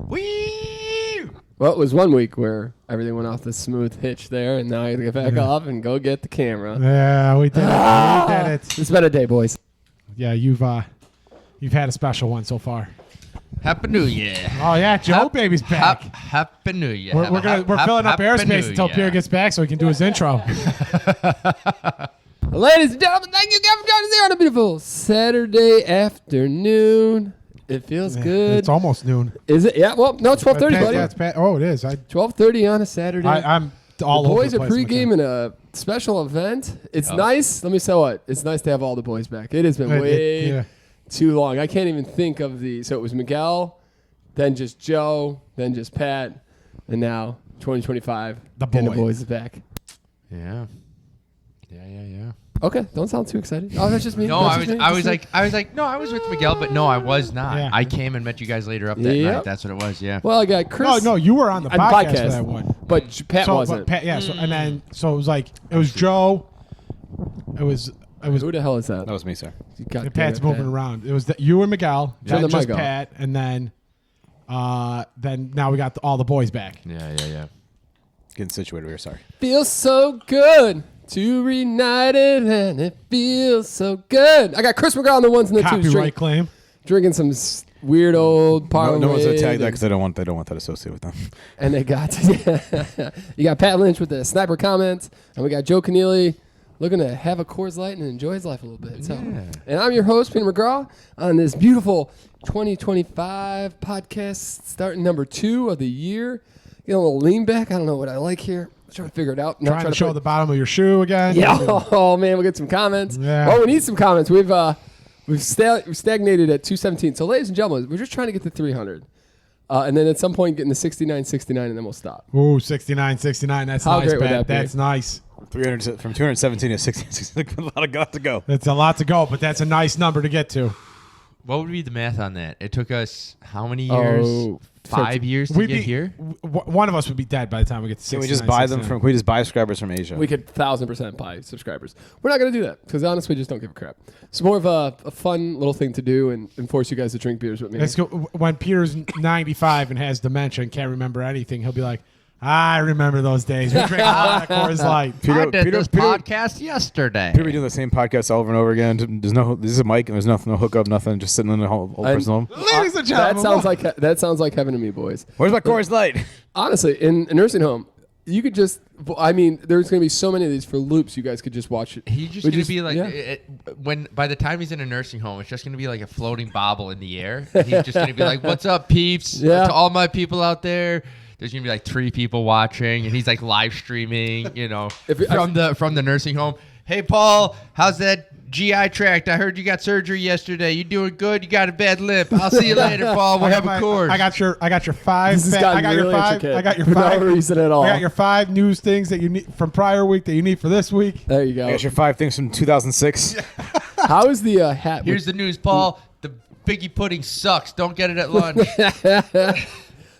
Whee! Well, it was 1 week where everything went off the smooth hitch there, and now I got to get back off and go get the camera. Yeah, we did it. We did it. It's been a day, boys. Yeah, you've had a special one so far. Happy New Year. Oh yeah, Joe baby's back. Happy New Year. We're filling up airspace until Pierre gets back so he can do his intro. Ladies and gentlemen, thank you guys for joining us here on a beautiful Saturday afternoon. It feels good. It's almost noon. Is it? Yeah. Well, no, it's 12:30, buddy. Yeah, it's it is. 12:30 on a Saturday. I'm all the over boys the are place. pre-gaming a special event. It's nice. Let me say what. It's nice to have all the boys back. It has been way too long. I can't even think of the. So it was Miguel, then just Joe, then just Pat, and now 2025. The boys is back. Yeah. Okay, don't sound too excited. Oh, that's just me. No, I was like, no, I was with Miguel, but no, I was not. Yeah. I came and met you guys later up that night. That's what it was. Yeah. Well, I got Chris. No, you were on the podcast for that one. But Pat wasn't. Pat, yeah. So and then it was like it was Joe. It was. Who the hell is that? That was me, sir. Pat's moving around. It was you and Miguel. Turn the just mic off. Pat, and then now we got all the boys back. Yeah. Getting situated. We're sorry. Feels so good to reunited, and it feels so good. I got Chris McGraw on the ones and the twos. Copyright claim. Drinking some weird old Parliament. No one's gonna tag that because they don't want that associated with them. And they got you got Pat Lynch with the sniper comments, and we got Joe Keneally looking to have a Coors Light and enjoy his life a little bit. So, and I'm your host, Peter McGraw, on this beautiful 2025 podcast, starting number 2 of the year. Getting a little lean back. I don't know what I like here. Trying to figure it out. Trying to show the bottom of your shoe again. Yeah. Oh man, we'll get some comments. Yeah. Oh, we need some comments. We've stagnated at 217. So, ladies and gentlemen, we're just trying to get to 300, and then at some point getting to 69, and then we'll stop. Ooh, 69. That's How nice, great would Pat. that be? That's nice. 300 from 217 to 60. A lot to go. It's a lot to go, but that's a nice number to get to. What would be the math on that? It took us how many years? 5 years to get here? One of us would be dead by the time we get to 69. Can we just buy them from? Can we just buy subscribers from Asia? We could 1,000% buy subscribers. We're not going to do that because honestly, we just don't give a crap. It's more of a fun little thing to do and force you guys to drink beers with me. Let's go. When Peter's 95 and has dementia and can't remember anything, he'll be like, I remember those days. We drank a lot of Coors Light. I did this podcast yesterday. Peter be doing the same podcast over and over again. This is a mic and there's no hookup, nothing. Just sitting in the whole personal home. Ladies and gentlemen. That sounds like heaven to me, boys. Where's my Coors Light? Honestly, in a nursing home, you could just. I mean, there's going to be so many of these for loops. You guys could just watch it. He's just going to be like, by the time he's in a nursing home, it's just going to be like a floating bobble in the air. He's just going to be like, "What's up, peeps? Yeah. To all my people out there." There's gonna be like 3 people watching, and he's like live streaming, from the nursing home. Hey, Paul, how's that GI tract? I heard you got surgery yesterday. You doing good? You got a bad lip. I'll see you later, Paul. We'll have a course. I got your 5. This has gotten really intricate. I got your for 5. no reason at all. I got your 5 news things that you need from prior week that you need for this week. There you go. I got your 5 things from 2006. How is the hat? Here's the news, Paul. The Biggie pudding sucks. Don't get it at lunch.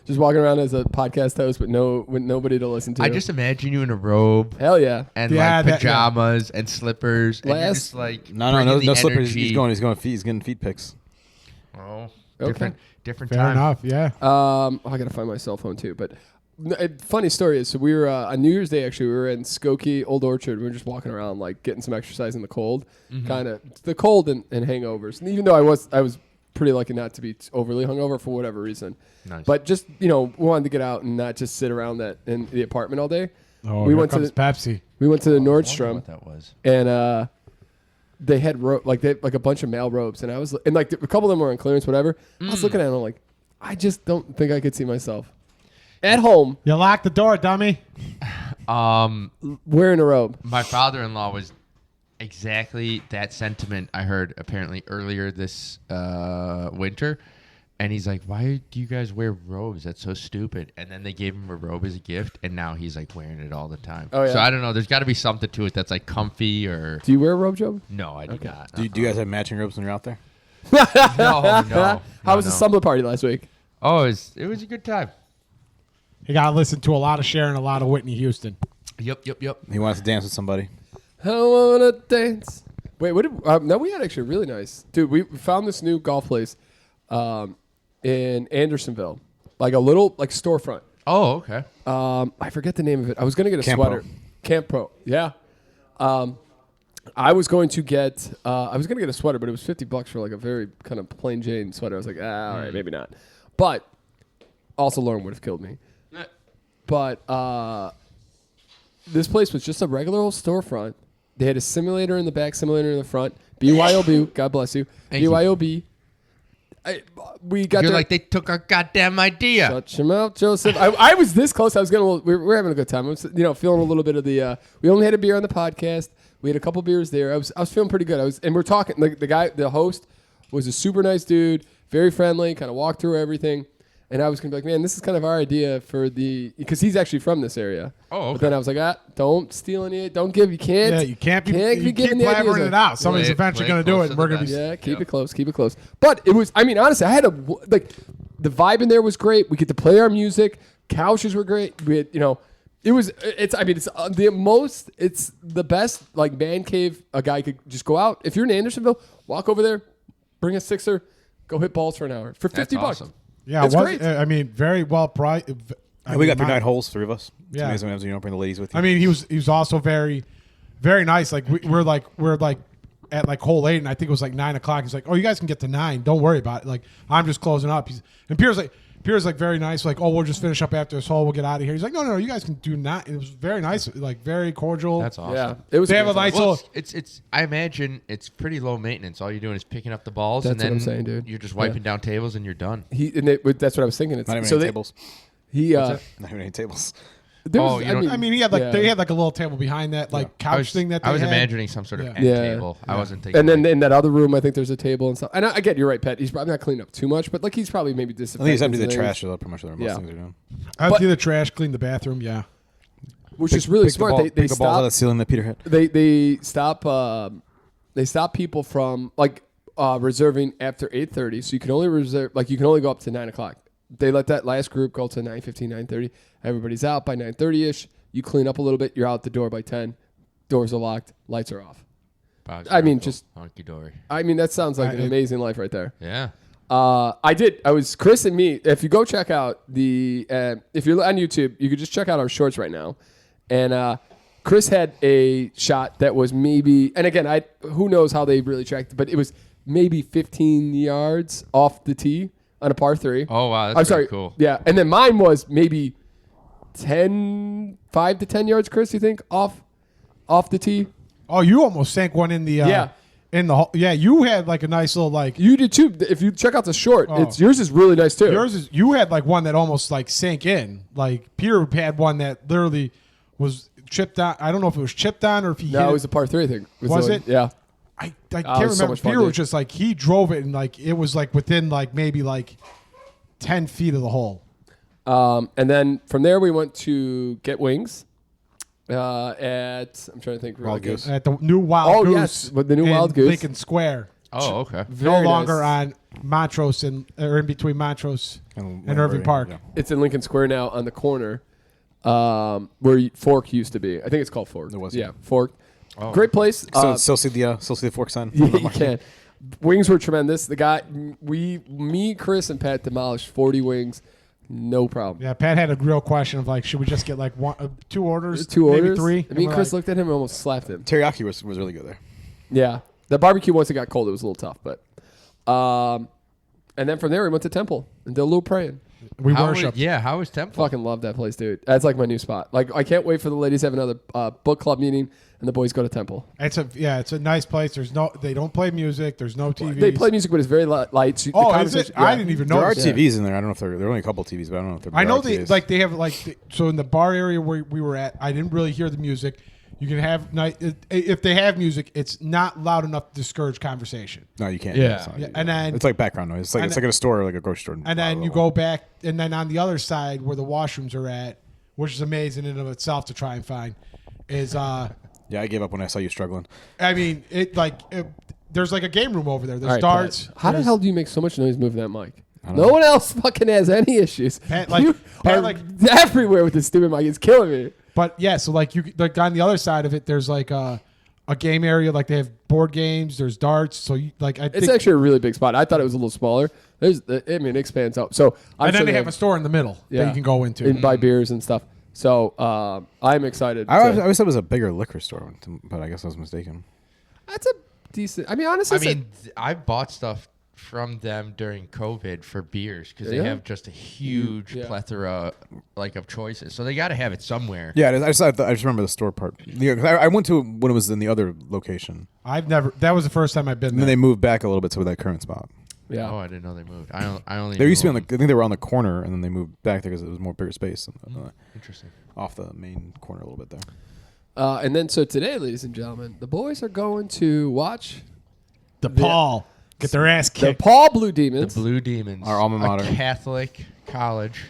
Just walking around as a podcast host with nobody to listen to. I just imagine you in a robe. Hell yeah. And pajamas and slippers. And you're just like no slippers. Energy. He's getting feet pics. Oh, okay. different Fair time. enough, yeah. I gotta find my cell phone too. But funny story is, so we were on New Year's Day. Actually, we were in Skokie, Old Orchard. We were just walking around, like getting some exercise in the cold, kind of the cold and hangovers. And even though I was pretty lucky not to be overly hungover for whatever reason. Nice. But just, we wanted to get out and not just sit around in the apartment all day. Oh, we here went comes to Pepsi. We went to the Nordstrom. What that was. And they had a bunch of male robes, and a couple of them were on clearance, whatever. I was looking at them like, I just don't think I could see myself at home You locked the door, dummy. wearing a robe. My father-in-law was exactly that sentiment I heard apparently earlier this winter. And he's like, why do you guys wear robes? That's so stupid. And then they gave him a robe as a gift, and now he's like wearing it all the time. Oh, yeah. So I don't know. There's got to be something to it that's like comfy or... Do you wear a robe, Joe? No, I do not. Do you guys have matching robes when you're out there? No. How was the summer party last week? Oh, it was a good time. You got to listen to a lot of Cher and a lot of Whitney Houston. Yep. He wants to dance with somebody. I wanna dance. Wait, what did... no, we had actually really nice... Dude, we found this new golf place in Andersonville. like a little like storefront. Oh, okay. I forget the name of it. I was gonna get a Camp sweater. Pro. Camp Pro. Yeah. I was going to get a sweater, but it was $50 for like a very kind of plain Jane sweater. I was like, all right, maybe not. But also Lauren would have killed me. But this place was just a regular old storefront. They had a simulator in the back, simulator in the front. BYOB, God bless you. Thank you. BYOB. We got You're there. like, they took our goddamn idea. Shut your mouth, Joseph. I was this close. I was gonna. We're having a good time. I was, feeling a little bit of the. We only had a beer on the podcast. We had a couple beers there. I was feeling pretty good. And we're talking. Like the host was a super nice dude, very friendly. Kind of walked through everything. And I was gonna be like, man, this is kind of our idea for because he's actually from this area. Oh, okay. But then I was like, don't steal any. Don't give. You can't. Yeah, you can't be giving keep the ideas blabbering it out. Somebody's Play- eventually play going to do close it, to and we're the going to be. vest. Yeah, keep it close. But it was. I mean, honestly, I had the vibe in there was great. We get to play our music. Couches were great. We had, it's the best like man cave a guy could just go out. If you're in Andersonville, walk over there, bring a sixer, go hit balls for an hour for $50. That's awesome. Yeah, It's it was, great. I mean, very well priced. We got through 9 holes, 3 of us. It's Yeah. amazing when bring the ladies with you. I mean, he was also very, very nice. Like we're at like hole 8, and I think it was like 9 o'clock. He's like, "Oh, you guys can get to 9. Don't worry about it. Like I'm just closing up." And Pierre's like very nice. Like, "Oh, we'll just finish up after this hole. We'll get out of here." He's like, "No, you guys can do 9." It was very nice, like very cordial. That's awesome. Yeah, it was. They have a great nice time. Well, little. it's. I imagine it's pretty low maintenance. All you're doing is picking up the balls, That's and then what I'm saying, dude. you're just wiping down tables, and you're done. That's what I was thinking. It's not even so any they, tables. he Not even any tables. there was- Oh, you don't- I mean, he had like yeah. they had like a little table behind that like couch thing that they I was had. imagining some sort of Yeah. end Yeah. table. I wasn't thinking. And then like, in that other room, I think there's a table and stuff. And I get you're right, Pat. He's probably not cleaning up too much, but like he's probably maybe I think he's disinfecting empty the things, trash. So pretty much most Yeah. things are doing. I But- do the trash, clean the bathroom. Yeah. which is really Pick smart. The They pick the balls out of the stop. ceiling that Peter hit. They stop. They stop people from like reserving after 8:30. So you can only reserve you can only go up to 9 o'clock. They let that last group go to 9:15, 9:30. Everybody's out by 9:30ish. You clean up a little bit. You're out the door by 10. Doors are locked. Lights are off. I mean, just honky dory. I mean, that sounds like an amazing life right there. Yeah. I was Chris and me. If you go check out if you're on YouTube, you could just check out our shorts right now. And Chris had a shot that was maybe, and again, who knows how they really tracked, but it was maybe 15 yards off the tee on a par 3. Oh wow, that's I'm sorry. cool. Yeah, and then mine was maybe 5 to 10 yards. Chris, you think off the tee? Oh, you almost sank one in the Yeah. in the hole. Yeah, you had like a nice little like You did too. If you check out the short, Oh. yours is really nice too. you had like one that almost like sank in. Like Peter had one that literally was chipped on. I don't know if it was chipped on or if he hit it was a par 3 thing. Was it? Yeah. I it can't was so remember. much fun, Peter was dude. just like he drove it and like it was like within like maybe like 10 feet of the hole. And then from there we went to get wings. I'm trying to think. Wild good. Goose. At the new Wild Oh, Goose. yes, with the new in Wild Goose. Lincoln Square. Oh okay. Very no longer nice. on Montrose or in between Montrose and wherever, Irving Park. yeah. It's in Lincoln Square now on the corner where Fork used to be. I think it's called Fork. It was, Yeah, yeah. Fork. Oh. Great place. Still see the fork sign. Yeah, you can. Wings were tremendous. The guy, me, Chris, and Pat demolished 40 wings. No problem. Yeah, Pat had a real question of like, should we just get like 2 orders? 2 maybe orders. 3? Me and we're Chris like, looked at him and almost slapped him. Teriyaki was really good there. Yeah. The barbecue, once it got cold, it was a little tough. But, and then from there, we went to Temple and did a little praying. we How worship. how is Temple? Fucking love that place, dude. That's like my new spot. Like, I can't wait for the ladies to have another book club meeting and the boys go to Temple. It's a nice place. They don't play music. There's no TV. They play music, but it's very light. So Oh, the is it? conversation- I yeah. didn't even There know. are this. TVs in there. I don't know if there are only a couple TVs, but I don't know if they're. I know TVs. they have like so in the bar area where we were at. I didn't really hear the music. You can have if they have music, it's not loud enough to discourage conversation. No, you can't. Yeah. It's not- Yeah, and then it's like background noise. It's like at a store, like a grocery store. and then you go back, and then on the other side where the washrooms are at, which is amazing in and of itself to try and find, is Yeah, I gave up when I saw you struggling. I mean there's like a game room over there. There's All right, darts. Pat, how the there's- hell do you make so much noise moving that mic? don't No know. one else fucking has any issues. Pat, like- you Pat, are like- everywhere with this stupid mic. It's killing me. But yeah, so like you like on the other side of it, there's like a a game area. Like they have board games. There's darts. So it's actually a really big spot. I thought it was a little smaller. It expands out. So and then they have a store in the middle that you can go into and buy beers and stuff. So I'm excited. I always thought it was a bigger liquor store, but I guess I was mistaken. That's a decent. I mean, honestly, I bought stuff from them during COVID for beers because they have just a huge plethora of choices. So they got to have it somewhere. Yeah, I just remember the store part. Yeah, 'cause I went to when it was in the other location. That was the first time I've been And there. then they moved back a little bit to that current spot. yeah. Oh, I didn't know they moved. I only. They used to be knew I think they were on the corner, and then they moved back there because it was more bigger space. Interesting. Off the main corner a little bit there. And then so today, ladies and gentlemen, the boys are going to watch DePaul get their ass the kicked. DePaul Blue Demons. The Blue Demons, Our alma mater. a Catholic college.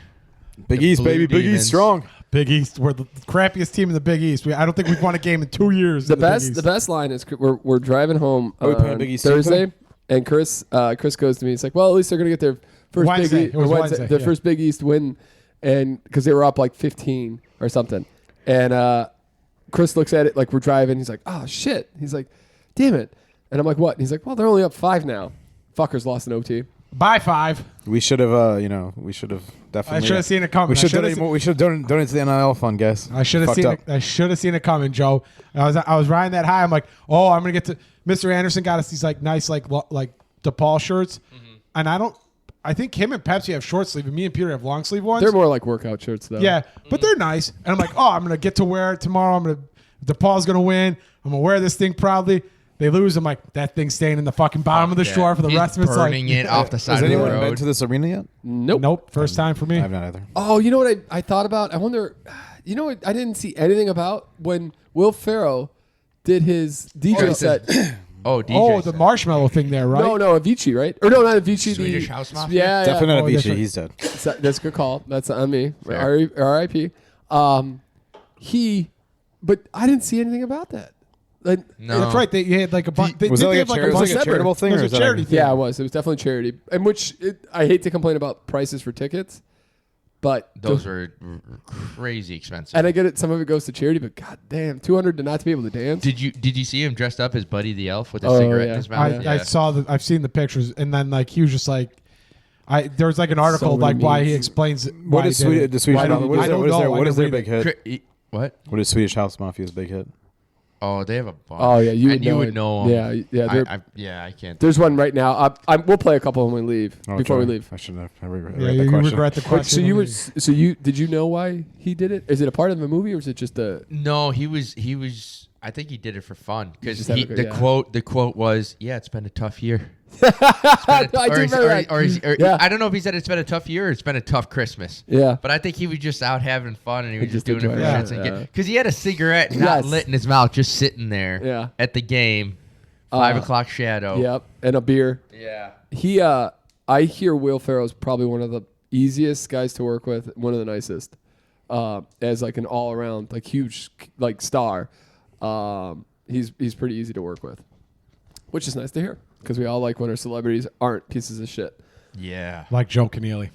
Big The East, Blue baby. Big Demons. East strong. Big East. We're the crappiest team in the Big East. I don't think we've won a game in 2 years. The in Big best East. line is we're driving home Are we playing on Big East team Thursday, today? and Chris goes to me. He's like, "Well, at least they're gonna get their first Wednesday. Big It was Wednesday, their yeah. first Big East win, and because they were up like 15 or something." And Chris looks at it like we're driving. He's like, "Oh shit!" He's like, "Damn it!" And I'm like, "What?" And he's like, "Well, they're only up 5 now. Fuckers lost an OT." By 5. We should have, we should have definitely. I should have seen it coming. We should donate more. We should donate to the NIL fund, guys. I should have Fucked seen up. it. I should have seen it coming, Joe. I was riding that high. I'm like, oh, I'm gonna get to. Mr. Anderson got us these nice DePaul shirts, and I think him and Pepsi have short sleeve, and me and Peter have long sleeve ones. They're more like workout shirts, though. Yeah, but they're nice. And I'm like, oh, I'm gonna get to wear it tomorrow. DePaul's gonna win. I'm gonna wear this thing proudly. They lose. I'm like, that thing's staying in the fucking bottom of the store for the He's rest of its life. burning it off the side Has of the anyone been road. to this arena yet? Nope. First time for me. I have not either. Oh, you know what I thought about? I wonder. You know what I didn't see anything about when Will Ferrell did his DJ set. Oh, DJ. Oh, the marshmallow thing there, right? No, Avicii, right? Or no, not Avicii. Swedish House Mafia? Yeah, Definitely not Oh, that's Avicii. right. He's dead. That's a good call. That's on me. Fair. R.I.P. But I didn't see anything about that. Like, No. That's right. They had like a bunch. Was that like a charitable thing? It Or was is a that charity thing. Yeah, it was. It was definitely charity. And I hate to complain about prices for tickets, but Those are crazy expensive. and I get it. Some of it goes to charity, but god damn, $200 to not to be able to dance. Did you see him dressed up as Buddy the Elf with a Oh, cigarette yeah. in his mouth? I saw I've seen the pictures, and then he was just like, there was like an article So many why he memes. explains What why is he did it. the Swedish? Why did he do it? I don't know. What is I their didn't big read hit? What? What is Swedish House Mafia's big hit? Oh, they have a bunch. Oh yeah, you and you would it. know them. Yeah. I can't. There's one right now. We'll play a couple when we leave. Oh, before we sorry. leave. I shouldn't have. I regret Yeah, the you question. regret the Wait, question. so you did you know why he did it? Is it a part of the movie or is it just a? No, he was. I think he did it for fun because Just have a good- yeah. the quote was, "Yeah, it's been a tough year." I do remember that. Yeah. I don't know if he said it's been a tough year or it's been a tough Christmas. Yeah. But I think he was just out having fun and he was He just just doing it for enjoyed shits it. and Yeah. because he had a cigarette not Yes. lit in his mouth, just sitting there Yeah. at the game, 5 o'clock shadow. Yep, and a beer. Yeah. I hear Will Ferrell's probably one of the easiest guys to work with, one of the nicest, as like an all around like huge like star. He's pretty easy to work with, which is nice to hear because we all like when our celebrities aren't pieces of shit. Yeah. Like Joe Keneally.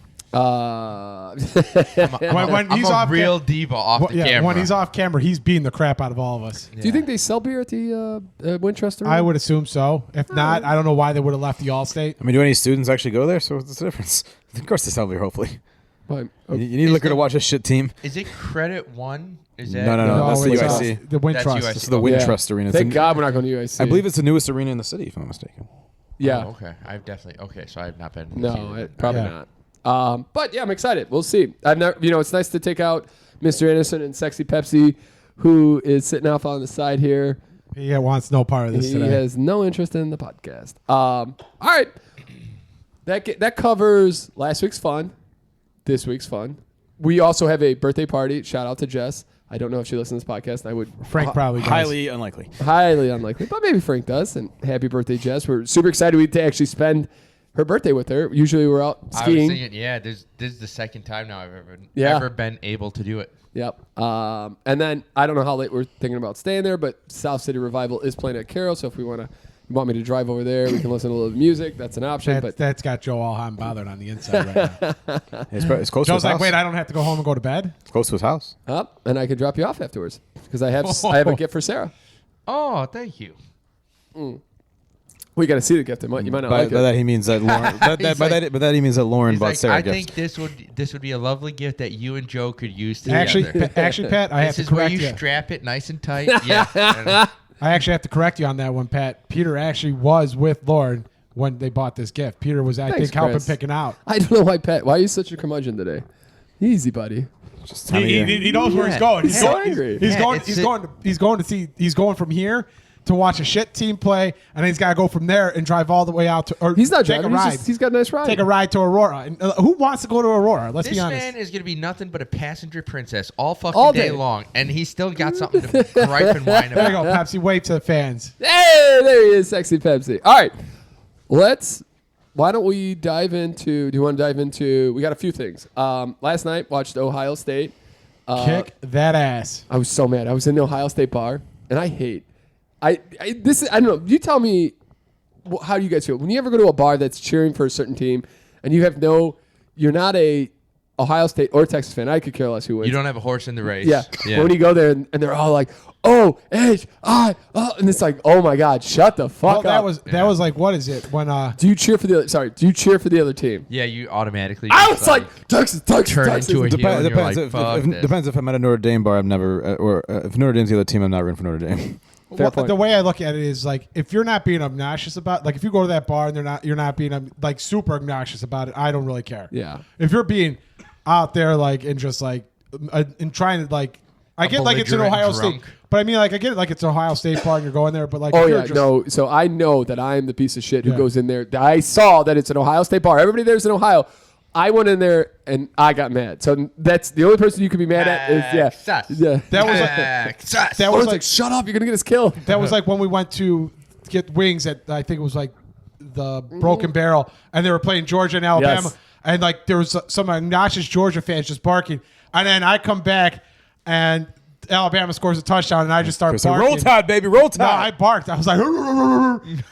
When he's I'm off a real diva off the camera. when he's off camera, he's beating the crap out of all of us. Do you think they sell beer at the Winchester? I would assume so. If not, I don't know why they would have left the Allstate. I mean, do any students actually go there? So what's the difference? Of course, they sell beer. Hopefully, But, you need liquor to watch a shit team. Is it Credit One? Is that No, that's the it's, UIC. the Wind That's Trust. UIC. This is the Wintrust Arena. It's Thank in- God we're not going to UIC. I believe it's the newest arena in the city, if I'm not mistaken. Yeah. Oh, okay. I've definitely. Okay, so I've not been. No, probably Yeah. not. But yeah, I'm excited. We'll see. I've never, it's nice to take out Mr. Anderson and Sexy Pepsi, who is sitting off on the side here. He wants no part of this He today. has no interest in the podcast. All right, that covers last week's fun, this week's fun. We also have a birthday party. Shout out to Jess. I don't know if she listens to this podcast. I would Frank probably does. Highly unlikely. highly unlikely, but maybe Frank does. And happy birthday, Jess. We're super excited to actually spend her birthday with her. Usually we're out I was skiing. thinking, this is the second time now I've Yeah. ever been able to do it. Yep. And then I don't know how late we're thinking about staying there, but South City Revival is playing at Carroll. So if you want me to drive over there, we can listen to a little music. That's an option. But That's got Joe all hot and bothered on the inside right now. It's close to Joe's his like, house. wait, I don't have to go home and go to bed? It's close to his house. up, and I can drop you off afterwards because I have a gift for Sarah. Oh, thank you. Well, you got to see the gift. You might not like it. By that he means that Lauren. by that he means that Lauren bought Sarah a I gift. think this would be a lovely gift that you and Joe could use together. Actually, Pat, I have to correct you. This is where you strap it nice and tight. Yeah. I actually have to correct you on that one, Pat. Peter actually was with Lauren when they bought this gift. Peter was, I think, helping picking out. I don't know why, Pat. Why are you such a curmudgeon today? Easy, buddy. He knows where he's going. He's so angry. He's going from here to watch a shit team play, and then he's got to go from there and drive all the way out to. Or he's not take driving. a ride. He's got a nice ride. Take a ride to Aurora. And, who wants to go to Aurora? Let's be honest. This man is going to be nothing but a passenger princess all fucking day long, and he's still got something to gripe and whine about. There you go, Pepsi. Wave to the fans. Hey, there he is, sexy Pepsi. All right, why don't we dive into? Do you want to dive into? We got a few things. Last night watched Ohio State. Kick that ass. I was so mad. I was in the Ohio State bar, and I hate. I don't know. You tell me, how do you guys feel when you ever go to a bar that's cheering for a certain team, and you're not a Ohio State or Texas fan. I could care less who wins. You don't have a horse in the race. Yeah. But when you go there and they're all like, oh, H-I, and it's like, oh my God, shut the fuck up. That was like, what is it when? Do you cheer for the other team? Yeah, you automatically. I was like, Texas. Turn into a heel. Depends if I'm at a Notre Dame bar. I'm never, or if Notre Dame's the other team, I'm not rooting for Notre Dame. The way I look at it is like, if you're not being obnoxious about, like if you go to that bar and you're not being like super obnoxious about it, I don't really care. Yeah. If you're being out there like and just like and trying to like, I get like it's an Ohio State, but I mean like I get it like it's an Ohio State bar and you're going there, but like so I know that I'm the piece of shit who goes in there. I saw that it's an Ohio State bar. Everybody there's in Ohio. I went in there and I got mad. So that's the only person you can be mad at is that was like shut up, you're gonna get us killed. That was like when we went to get wings at I think it was like the Broken Barrel and they were playing Georgia and Alabama and like there was some obnoxious Georgia fans just barking and then I come back and Alabama scores a touchdown and I just start barking. Roll Tide, baby, roll Tide. No, I barked. I was like,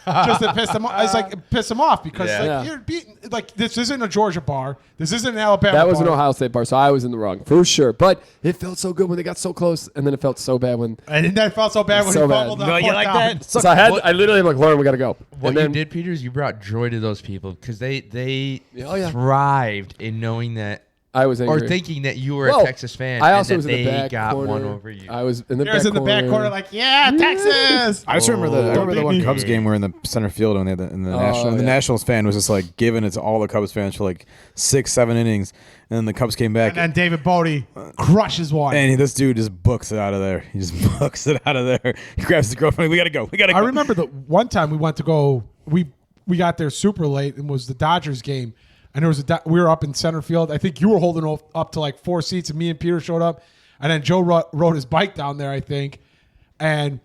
just to piss them off. I was like, piss them off because you're beating. Like this isn't a Georgia bar. This isn't an Alabama. That was bar. an Ohio State bar, so I was in the wrong for sure. But it felt so good when they got so close, and then it felt so bad when. And then it felt so bad when he fumbled. No, you like that? So I literally am like, Lauren, we gotta go. What you did, Peter, is you brought joy to those people because they thrived in knowing that. I was angry. Or thinking that you were a Texas fan. I also and was in the back got corner. one over you. I was in the back corner, like, yeah, Texas. I just remember the one Cubs game where in the center field when they had the Nationals fan was just like giving it to all the Cubs fans for like 6-7 innings, and then the Cubs came back. And then David Bodie crushes one. And this dude just books it out of there. He just books it out of there. He grabs his girlfriend. We gotta go. I remember the one time we went to go. We got there super late and was the Dodgers game. And there was we were up in center field. I think you were holding up to like 4 seats, and me and Peter showed up. And then Joe rode his bike down there, I think. And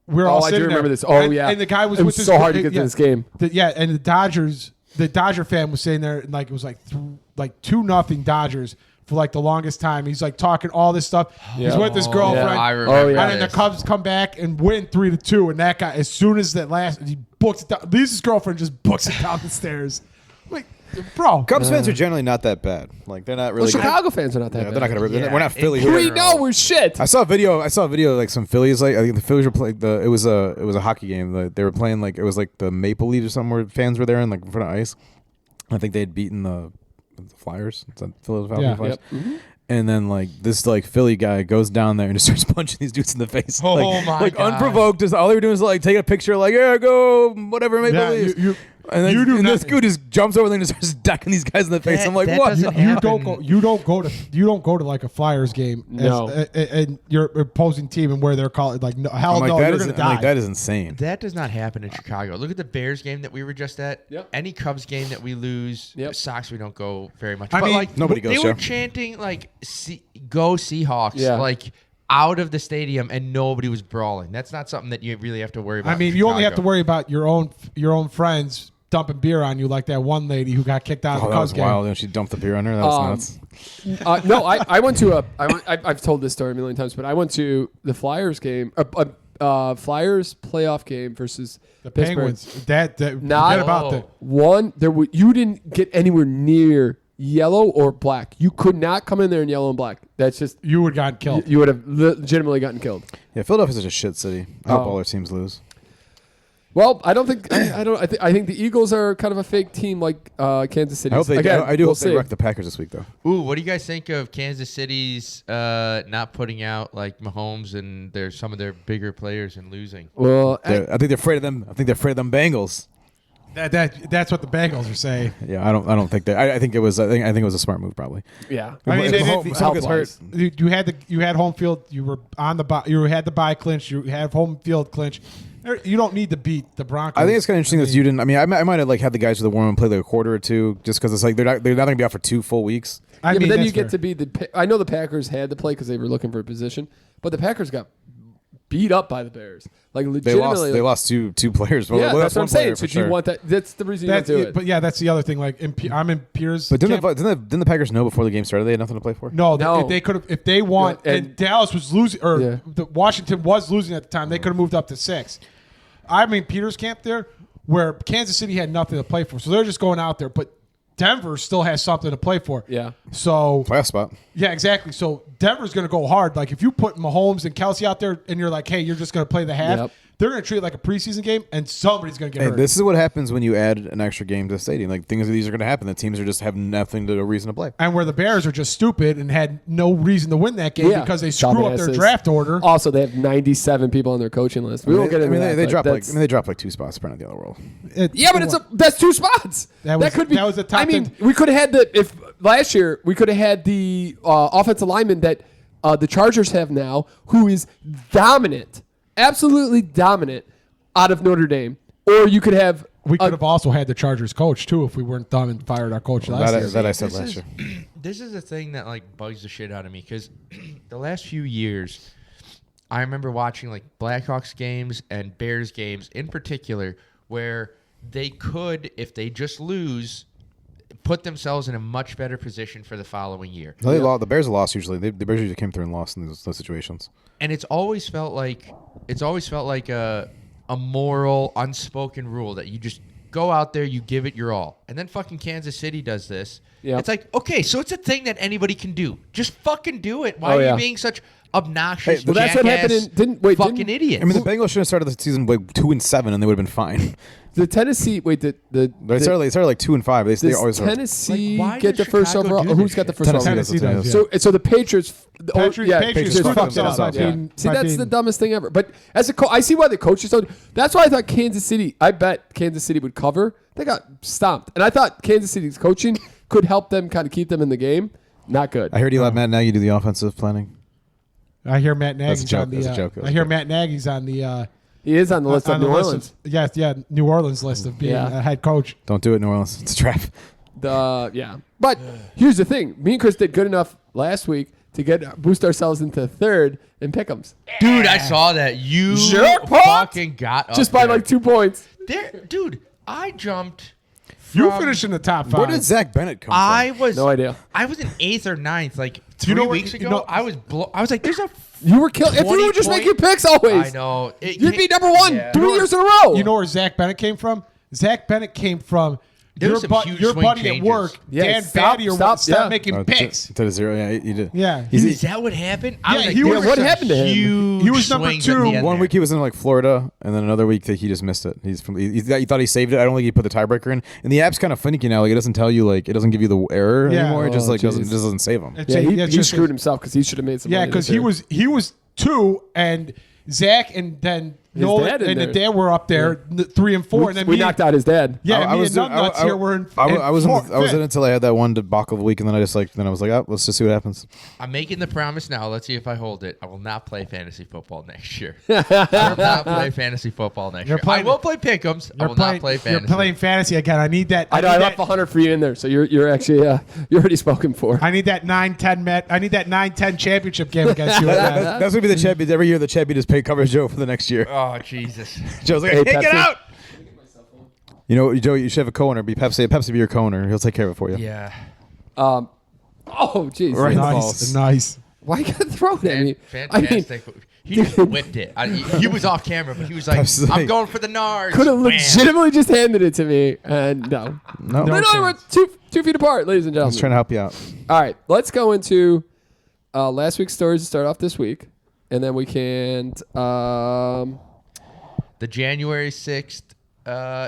we were all sitting there. I do remember this. And the guy was it was so hard to get to this game. And the Dodger fan was sitting there, and like it was like 2-0 Dodgers for like the longest time. He's like talking all this stuff. Yeah. He's with his girlfriend. I remember and then the Cubs come back and win 3-2. And that guy, as soon as that last, he books it down. Leaves his girlfriend, just books it down the stairs. Like, bro, Cubs fans are generally not that bad. Like they're not really. Chicago fans are not that bad. They're not gonna. We're not Philly. We know we're shit. I saw a video like some Phillies. Like I think the Phillies were playing. It was a hockey game. They were playing like it was like the Maple Leafs or something where fans were there and like in front of ice. I think they had beaten the Flyers. It's the Philadelphia Flyers. Yep. Mm-hmm. And then like this like Philly guy goes down there and just starts punching these dudes in the face. Oh my God. Unprovoked. Just all they were doing is like take a picture. Like go whatever Maple Leafs. And then this dude just jumps over there and just starts decking these guys in the face. I'm like, what? You don't go to like a Flyers game. No. And your opposing team and where they're calling like no, hell no, you're gonna die. That is insane. That does not happen in Chicago. Look at the Bears game that we were just at. Yep. Any Cubs game that we lose. Sox we don't go very much. I mean, like nobody goes. They were chanting like "Go Seahawks!" Like out of the stadium, and nobody was brawling. That's not something that you really have to worry about. I mean, you only have to worry about your own friends dumping beer on you, like that one lady who got kicked out of the Cubs game. Wild, and she dumped the beer on her. That was nuts. No, I went to I've told this story a million times, but I went to the Flyers game, Flyers playoff game versus the Pittsburgh. Penguins. Forget about that. One, you didn't get anywhere near yellow or black. You could not come in there in yellow and black. That's just you would have gotten killed. You would have legitimately gotten killed. Yeah, Philadelphia's such a shit city. I hope all their teams lose. Well, I don't think I think the Eagles are kind of a fake team like Kansas City. I hope they. I do we'll hope they wreck the Packers this week, though. Ooh, what do you guys think of Kansas City's not putting out like Mahomes and some of their bigger players and losing? Well, I think they're afraid of them. I think they're afraid of them Bengals. That's what the Bengals are saying. Yeah, I don't think that. I think it was. I think it was a smart move, probably. yeah. I mean, Mahomes gets hurt. You had home field. You were on the bye. You had the bye clinch. You had home field clinch. You don't need to beat the Broncos. I think it's kind of interesting that you didn't. I mean, I might have like had the guys with the warm and play like a quarter or two, just because it's like they're not going to be out for 2 full weeks. But then you get to be I know the Packers had to play because they were looking for a position, but the Packers got beat up by the Bears. Like legitimately, They lost two players. Well, yeah, that's what I'm saying. So you want that? That's the reason you don't do it. But yeah, that's the other thing. Like I'm in Piers. But didn't the Packers know before the game started they had nothing to play for? No. They could have if they won. Yeah, and Dallas was losing, or Washington was losing at the time. They could have moved up to 6. I'm in Peters' camp there, where Kansas City had nothing to play for, so they're just going out there. But Denver still has something to play for. Yeah. So playoff spot. Yeah, exactly. So Denver's going to go hard. Like if you put Mahomes and Kelsey out there, and you're like, hey, you're just going to play the half. Yep. They're going to treat it like a preseason game, and somebody's going to get hurt. This is what happens when you add an extra game to the stadium. Like things like these are going to happen. The teams are just have nothing to a reason to play. And where the Bears are just stupid and had no reason to win that game because they screw up their draft order. Also, they have 97 people on their coaching list. We won't get into that. They dropped like 2 spots per the other world. That's 2 spots. That was the top. I mean, we could have had if last year we could have had the offensive lineman that the Chargers have now, who is dominant, absolutely dominant, out of Notre Dame. Or you could have. We could have also had the Chargers coach too if we weren't dumb and fired our coach last year. That I said last year. This is a thing that like bugs the shit out of me because the last few years, I remember watching like Blackhawks games and Bears games in particular where they could, if they just lose, put themselves in a much better position for the following year. No, the Bears lost usually. The Bears usually came through and lost in those situations. And it's always felt like a moral, unspoken rule that you just go out there, you give it your all. And then fucking Kansas City does this. Yep. It's like, okay, so it's a thing that anybody can do. Just fucking do it. Why are you being such obnoxious, that's what happened fucking idiots? I mean, the Bengals should have started the season like 2-7, and they would have been fine. The Tennessee, they started like 2-5. They always Tennessee like, get the first overall. Who's got the first overall? Tennessee does. So the Patriots. Patriots fucked it up. See, that's the dumbest thing ever. But as a I see why the coaches don't. That's why I thought Kansas City. I bet Kansas City would cover. They got stomped, and I thought Kansas City's coaching could help them kind of keep them in the game. Not good. I heard you let Matt Nagy do the offensive planning. I hear Matt Nagy's on the. That's a joke. I hear Matt Nagy's on the. He is on the list of New Orleans. New Orleans list of being a head coach. Don't do it, New Orleans. It's a trap. But here's the thing. Me and Chris did good enough last week to boost ourselves into third in pick'ems. Dude, I saw that. You fucking got up just by like 2 points. Dude, I jumped. You finished in the top 5. Where did Zach Bennett come from? No idea. I was in 8th or 9th, like 3 weeks ago. I was like, there's a. You were killed. If you would just make your picks always. I know. You'd be number 1 3 years in a row. You know where Zach Bennett came from? Zach Bennett came from your buddy at work, Dan Batty, stop making picks. To the 0, yeah, you did. Yeah. Is that what happened? What happened to him? He was number 2. One week he was in like Florida, and then another week that he just missed it. He thought he saved it. I don't think he put the tiebreaker in. And the app's kind of finicky now. Like it doesn't tell you it doesn't give you the error anymore. It just doesn't save him. He screwed himself because he should have made some. Yeah, because he was 2, and Zach and then Nolan and the dad were up there 3 and 4, and then we knocked out his dad. Yeah, I was nuts here. We're in. I was in it until I had that one debacle of the week, and then I was like, oh, let's just see what happens. I'm making the promise now. Let's see if I hold it. I will not play fantasy football next year. I will not play fancy football next year. I will play pick'ems. I will not play fantasy. You're playing fantasy again. I need that. I left 100 for you in there, so you're actually you're already spoken for. I need that 9-10 I need that 9-10 championship game against you. That's gonna be the champion. Every year the champion just covers Joe for the next year. Oh Jesus. Joe's like, hey, get out! You know, Joe, you should have a co-owner. Pepsi be your co-owner. He'll take care of it for you. Yeah. Oh, jeez. Right. Nice. Why you gotta throw it at me? Fantastic. He just whipped it. He was off camera, but he was like, I'm going for the NARS. Could have legitimately just handed it to me, and no. No. We're 2 feet apart, ladies and gentlemen. I was trying to help you out. All right, let's go into last week's stories to start off this week, and then we can. The January 6th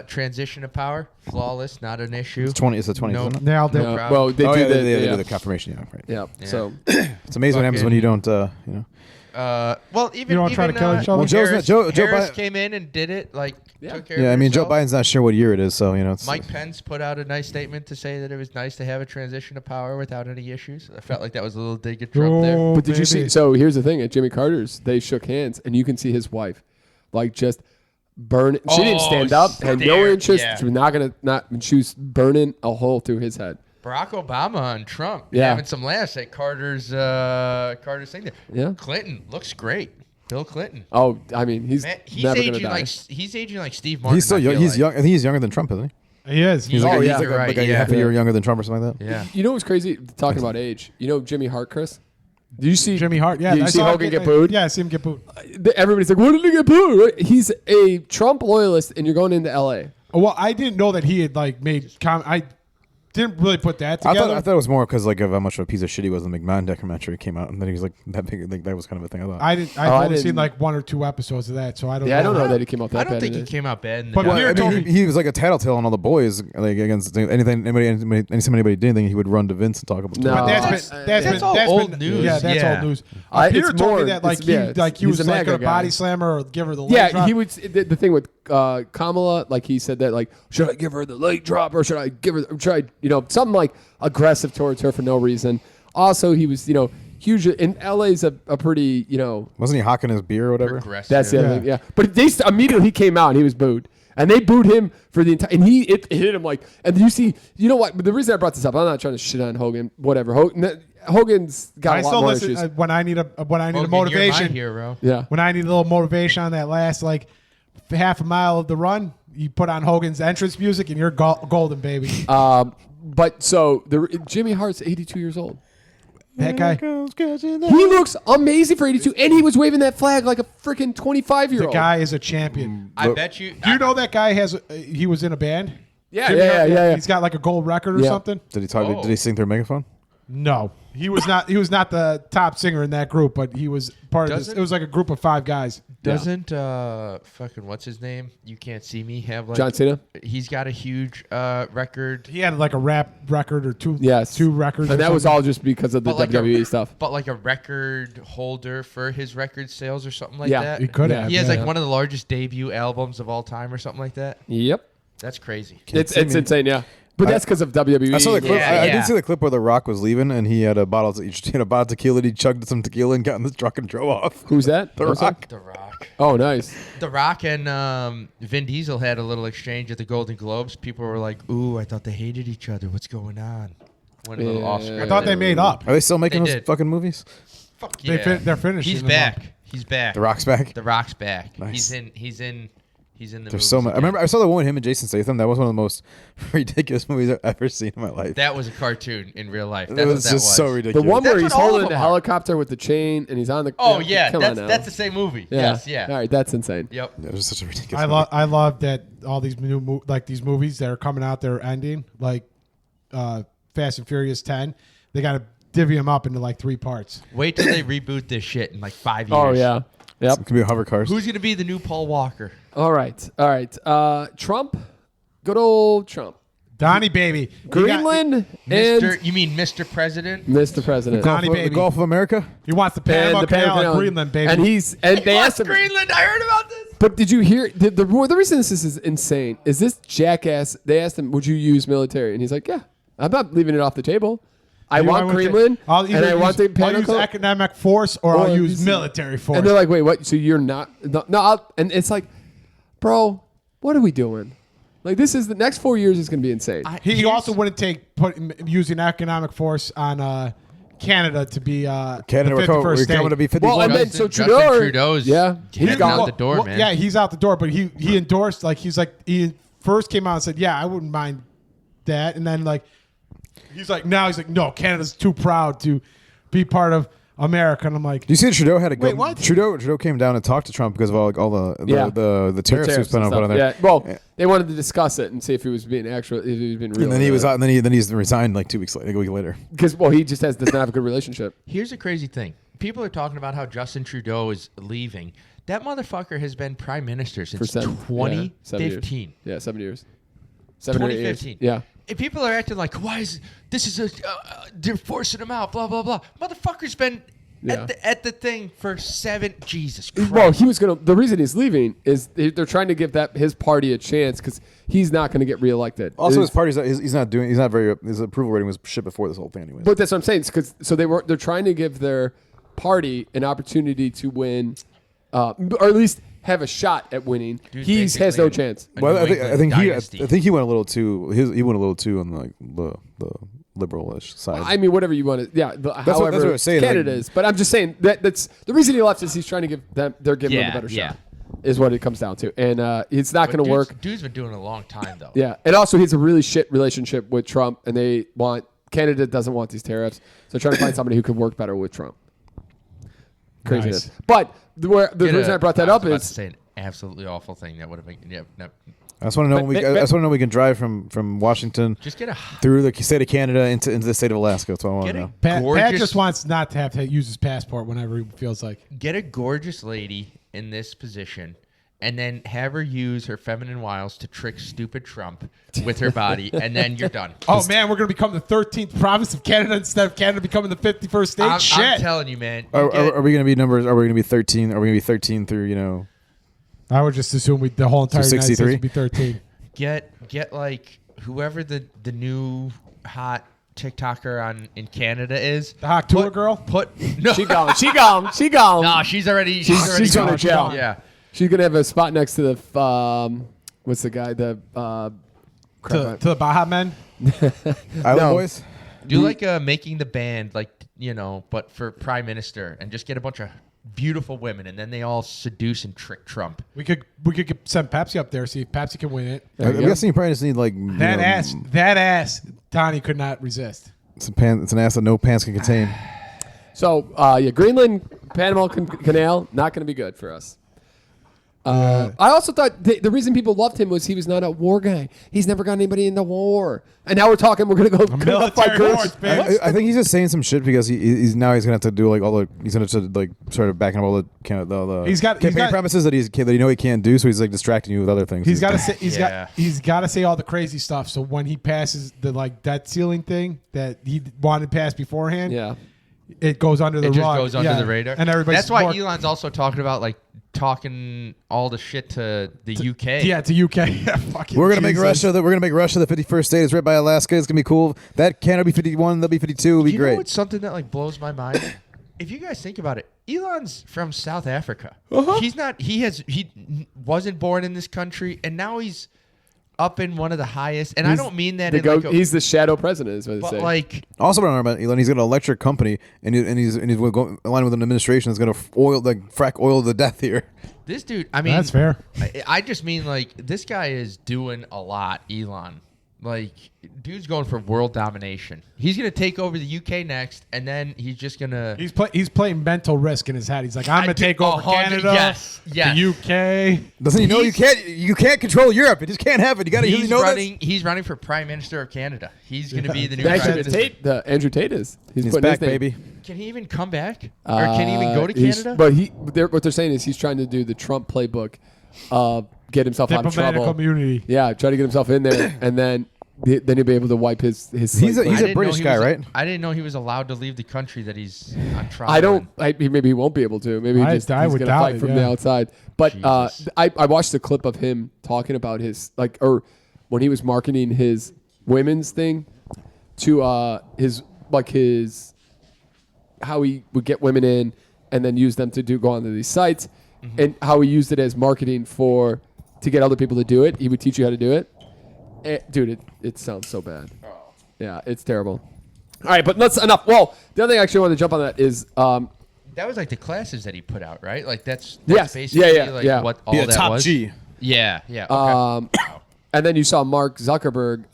transition of power, flawless, not an issue. It's 20. It's the 20th. No, Isn't it? Nailed it. no problem. Well, they Oh do yeah, the, they yeah. do the confirmation. Yeah, right. Yeah. Yeah. So It's amazing what happens when you don't. Well, even You don't try to kill each other? Well, Joe's Harris, not- Joe Harris Biden- came in and did it. Like, took care Yeah, of I mean, Joe himself. Biden's not sure what year it is, so it's Mike Pence put out a nice statement to say that it was nice to have a transition of power without any issues. I felt like that was a little dig at Trump there. Oh, But did you see? baby. So here's the thing: at Jimmy Carter's, they shook hands, and you can see his wife, like just burning. She didn't Oh, stand up, had no stare, interest. yeah. She was not gonna. She was burning a hole through his head. Barack Obama and Trump Yeah. having some laughs at Carter's thing there. Yeah. Clinton looks great. Bill Clinton. Oh, I mean, he's Man, he's never gonna aging die. like he's aging like Steve Martin. He's still I young. feel He's like. young. I think he's younger than Trump, isn't he? He is. He's Oh, like, yeah. he's He's right, like a yeah. half a year younger than Trump or something like that. Yeah. You know what's crazy? Talking about age. You know Jimmy Hart, Chris? Did you see Jimmy Hart. Yeah, Did you I see saw him Hogan get booed? Yeah, I see him get booed. Everybody's like, "What did he get booed?" Right? He's a Trump loyalist, and you're going into L.A. Well, I didn't know that he had like made. I didn't really put that I together. thought it was more because like of how much of a piece of shit he was. The McMahon documentary came out, and then he was like that big. Like, that was kind of a thing. I thought. I've only seen didn't- like 1 or 2 episodes of that, so I don't. Yeah, know. I don't know that he came out that I don't bad. think in he it. came out bad. In the But doc. Pierre I told mean, me- he was like a tattletale on all the boys. Like against anything, anytime anybody did anything, he would run to Vince and talk about. No. But That's all news. Yeah, that's Yeah. all news. It's Peter told more- me that like it's- yeah, he he's was a like MAGA gonna body guy. slam her or give her the leg Yeah, drop. he would. The thing with Kamala, like he said that, like, should I give her the leg drop or should I give her? Should I, something like aggressive towards her for no reason. Also, he was, huge. And LA's a pretty, Wasn't he hocking his beer or whatever? Progressive. that's the other Yeah. thing. Yeah, but immediately he came out and he was booed, and they booed him for the entire. And it hit him like. And you know what? The reason I brought this up, I'm not trying to shit on Hogan. Whatever. Hogan's got I a lot still more listen issues. when I need a Hogan, you're motivation. my hero. Yeah. When I need a little motivation on that last like half a mile of the run, you put on Hogan's entrance music and you're golden, baby. But so Jimmy Hart's 82 years old. That guy, He looks amazing for 82, and he was waving that flag like a freaking 25-year-old. the guy is a champion. I bet you. Do you know that guy he was in a band? Yeah, Jimmy Hart? yeah. He's got like a gold record or Yeah. something. Did he talk? Oh. Did he sing through a megaphone? No, he was not. He was not the top singer in that group, but he was part of this. Doesn't- It was like a group of 5 guys. Doesn't fucking what's his name? You Can't See Me have like John Cena? He's got a huge record, He had like a rap record or two. Yes. 2 records. And or that was something. all just because of the But like WWE stuff. but like a record holder for his record sales or something like Yeah, that. he could Yeah. have. He has yeah. like one of the largest debut albums of all time or something like that. Yep. That's crazy. It's insane, yeah. But that's because of WWE. I saw the clip. Yeah, I yeah. did see the clip where The Rock was leaving, and he had a bottle. He had a bottle of tequila. And he chugged some tequila and got in the truck and drove off. Who's that? The What's that? Rock. The Rock. Oh, nice. The Rock and Vin Diesel had a little exchange at the Golden Globes. People were like, "Ooh, I thought they hated each other. What's going on?" One little Yeah. Oscar. I thought they made up. Are they still making They those did. fucking movies? Fuck They yeah. they're finished. He's back. He's back. The Rock's back. The Rock's back. Nice. He's in the. There's movies so much. I again. remember I saw the one with him and Jason Statham. That was one of the most ridiculous movies I've ever seen in my life. That was a cartoon in real life. That's It what was that just was. so The ridiculous. one where That's he's what all holding of the them are. helicopter with the chain and he's on the. Oh yeah, come on now. that's the same movie. Yeah. Yes, yeah. All right, that's insane. Yep. It was such a ridiculous. movie. I love that all these new these movies that are coming out, they're ending like Fast and Furious 10. They got to divvy them up into like 3 parts. Wait till they reboot this shit in like 5 years. Oh, yeah. Yep. It could be hover cars. Who's gonna be the new Paul Walker? All right. Trump. Good old Trump. Donnie baby, Greenland Mr. and You mean Mr. President? Mr. President. Donnie the baby. Gulf of America? He wants the And Panama the Canal Panama of Greenland, baby. And they asked him. Greenland. I heard about this. But did you hear the reason this is insane is this jackass? They asked him, "Would you use military?" And he's like, "Yeah, I'm not leaving it off the table. I want Greenland, and I want the I'll use Panama." economic force or I'll use military force. And they're like, "Wait, what? So you're not? No." And it's like, bro, what are we doing? Like, this is the next 4 years is going to be insane. he also wouldn't take using economic force on Canada to be Canada, the 51st we're state. coming to be 51. Well, and then Justin so Trudeau, Trudeau's yeah, he's he's out gone. the door, man. Yeah, he's out the door. But he endorsed he first came out and said, "Yeah, I wouldn't mind that," and then no, Canada's too proud to be part of America, and I'm like, Do you see that Trudeau had to go? Wait, what? Trudeau came down and talked to Trump because of all the tariffs he was putting on there. Yeah. Well, they wanted to discuss it and see if he was being real. And then he was out, and then he's resigned like 2 weeks later, a week later. Because he just doesn't have a good relationship. Here's a crazy thing. People are talking about how Justin Trudeau is leaving. That motherfucker has been prime minister since 2015. Yeah, 7 years. 7 or 8 years. 2015. Yeah. And people are acting like, why is this is they're forcing him out, blah blah blah. Motherfucker's been at the thing for Jesus Christ. Well, the reason he's leaving is they're trying to give his party a chance because he's not going to get reelected. Also, his party's his approval rating was shit before this whole thing anyways. But that's what I'm saying. They're trying to give their party an opportunity to win, or at least have a shot at winning. Dude, he has no chance. Well, I think he went a little too. He went a little too on like the liberal-ish side. I mean, whatever you want to. Yeah, that's what I was saying. Canada is. But I'm just saying that's the reason he left is he's trying to give them. They're giving him a better shot. Is what it comes down to, and it's not going to work. Dude's been doing it a long time though. Yeah, and also he's a really shit relationship with Trump, and Canada doesn't want these tariffs, so they're trying to find somebody who could work better with Trump. Craziness. Nice. But the reason I brought that up is to say an absolutely awful thing that would have been. Yeah, no. I just want to know. I just want to know we can drive from Washington just get through the state of Canada into the state of Alaska. That's what I want to know. Pat just wants not to have to use his passport whenever he feels like. Get a gorgeous lady in this position, and then have her use her feminine wiles to trick stupid Trump with her body, and then you're done. Oh man, we're gonna become the 13th province of Canada instead of Canada becoming the 51st state. Shit, I'm telling you, man. Are we gonna be numbers? Are we gonna be 13? Are we gonna be 13 through I would just assume the whole entire United States would be 13. Get like whoever the new hot TikToker in Canada is. The hot tour girl? No. She gone. No, she's already going to jail. Yeah. She's going to have a spot next to the, what's the guy? To the Baja Men? Island Boys? Do like making the band, but for prime minister, and just get a bunch of beautiful women, and then they all seduce and trick Trump. We could send Pepsi up there, see if Pepsi can win it. I'm guessing you probably just need that ass. Donnie could not resist. It's an ass that no pants can contain. So Greenland Panama Canal not going to be good for us. I also thought the reason people loved him was he was not a war guy. He's never got anybody in the war. And now we're talking. We're gonna go fight ghosts. I think he's just saying some shit because he's gonna have to do he's gonna have to start backing up all the campaign promises that he can't do. So he's like distracting you with other things. He's got to say all the crazy stuff. So when he passes the debt ceiling thing that he wanted passed beforehand, it goes under the rug. It just goes under the radar. And everybody. That's why Elon's also talking about talking all the shit to the UK. Yeah, to UK. Yeah, we're gonna make Russia. We're gonna make Russia the 51st state. It's right by Alaska. It's gonna be cool. That Canada be 51. They'll be 52. It'll be great. You know what's something that blows my mind? If you guys think about it, Elon's from South Africa. He's not. He wasn't born in this country, and now he's up in one of the highest. And I don't mean that. He's the shadow president, is what they say. Also, remember about Elon, he's got an electric company, and he's going aligned with an administration that's going to frack oil to death here. This dude, I mean, that's fair. I just mean this guy is doing a lot, Elon. Dude's going for world domination. He's gonna take over the UK next, and then he's just gonna. He's playing mental risk in his head. He's like, I'm gonna take over Canada, the UK. Doesn't he know you can't control Europe? You just can't have it. You gotta. He's running for Prime Minister of Canada. He's gonna be the new Prime Minister. Andrew Tate is. He's back, baby. Can he even come back, or can he even go to Canada? But what they're saying is he's trying to do the Trump playbook, get himself out of trouble. Community. Yeah, try to get himself in there, and then he'll be able to wipe his. He's a British guy, right? I didn't know he was allowed to leave the country that he's on trial. Maybe he won't be able to. Maybe he's going to fight from the outside. But I watched a clip of him talking about his when he was marketing his women's thing to his how he would get women in and then use them to go onto these sites, and how he used it as marketing to get other people to do it. He would teach you how to do it. Dude, it sounds so bad. Yeah, it's terrible. All right, but that's enough. Well, the other thing I actually want to jump on that is that was the classes that he put out, right? that's basically what all that top was. G. Yeah. Okay. And then you saw Mark Zuckerberg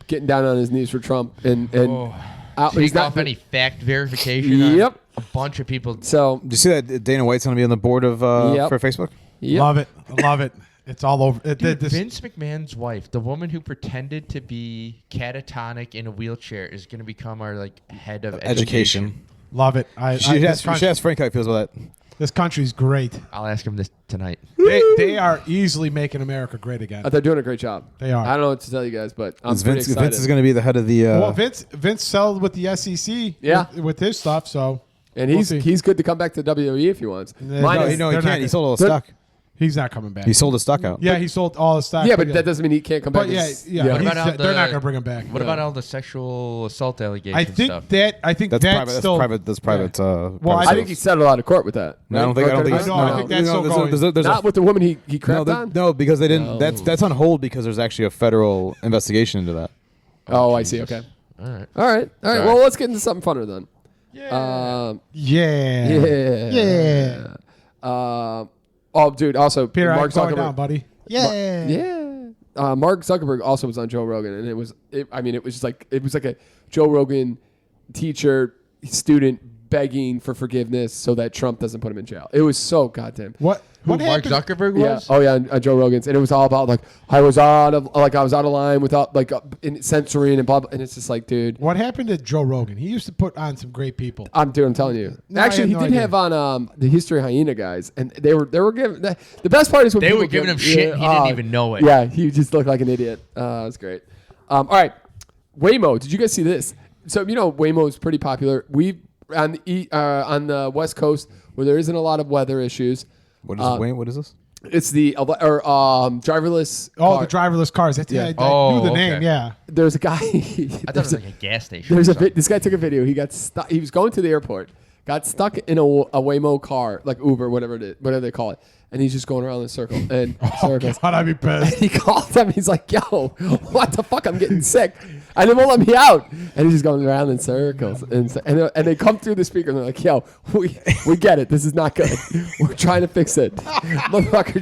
getting down on his knees for Trump and take off any fact verification. Yep. a bunch of people. So Did you see that Dana White's going to be on the board of for Facebook? yep. Love it. I love it. It's all over. Dude, Vince McMahon's wife, the woman who pretended to be catatonic in a wheelchair, is going to become our head of education. Love it. She asked Frank how he feels about that. This country's great. I'll ask him this tonight. They are easily making America great again. They're doing a great job. They are. I don't know what to tell you guys, but I'm pretty Vince excited. is going to be the head of the. Well, Vince settled with the SEC. Yeah. with his stuff. So and we'll he's see. good to come back to WWE if he wants. No, he can't. He sold all the stock. He's not coming back. He sold his stock out. Yeah, he sold all his stock. Yeah, but that doesn't mean he can't come back. But yeah. What about They're not going to bring him back. What about all the sexual assault allegations? I think stuff? that's Private. still That's private. Well, private I think he settled out of court with that. No, I don't think. I think that's still going. Not with the woman he crapped on? No, because they didn't. No. That's on hold because there's actually a federal investigation into that. Oh, I see. Okay. All right. All right. Sorry. Well, let's get into something funner then. Yeah. Yeah. Oh, dude. Also, Peter, I'm Mark going Zuckerberg. down, buddy. Yeah. Mark Zuckerberg also was on Joe Rogan, and it was just like a Joe Rogan teacher student begging for forgiveness so that Trump doesn't put him in jail. It was so goddamn. What Mark happened? Zuckerberg Yeah. was? Oh yeah, on Joe Rogan's, and it was all about I was out of line without in censoring and blah, blah. And it's just like, dude. What happened to Joe Rogan? He used to put on some great people. I'm telling you. No, I Actually, had he no did idea. have on the History Hyena guys, and they were giving the best part is when They people were giving give- him shit and he didn't even know it. Yeah, he just looked like an idiot. It was great. All right, Waymo. Did you guys see this? So Waymo is pretty popular. We on the West Coast where there isn't a lot of weather issues. What is Wayne? What is this? It's the driverless. Oh, car. the driverless cars. I Yeah. knew the okay. name. Yeah. There's a guy. I thought it was like a gas station. This guy took a video. He got stuck. He was going to the airport, got stuck in a Waymo car, like Uber, whatever they call it, and he's just going around in a circle and circles. God, I'd be pissed. And he called them. He's like, "Yo, what the fuck? I'm getting sick, and they won't let me out." And he's just going around in circles, and they come through the speaker and they're like, "Yo, we get it. This is not good. We're trying to fix it." Motherfucker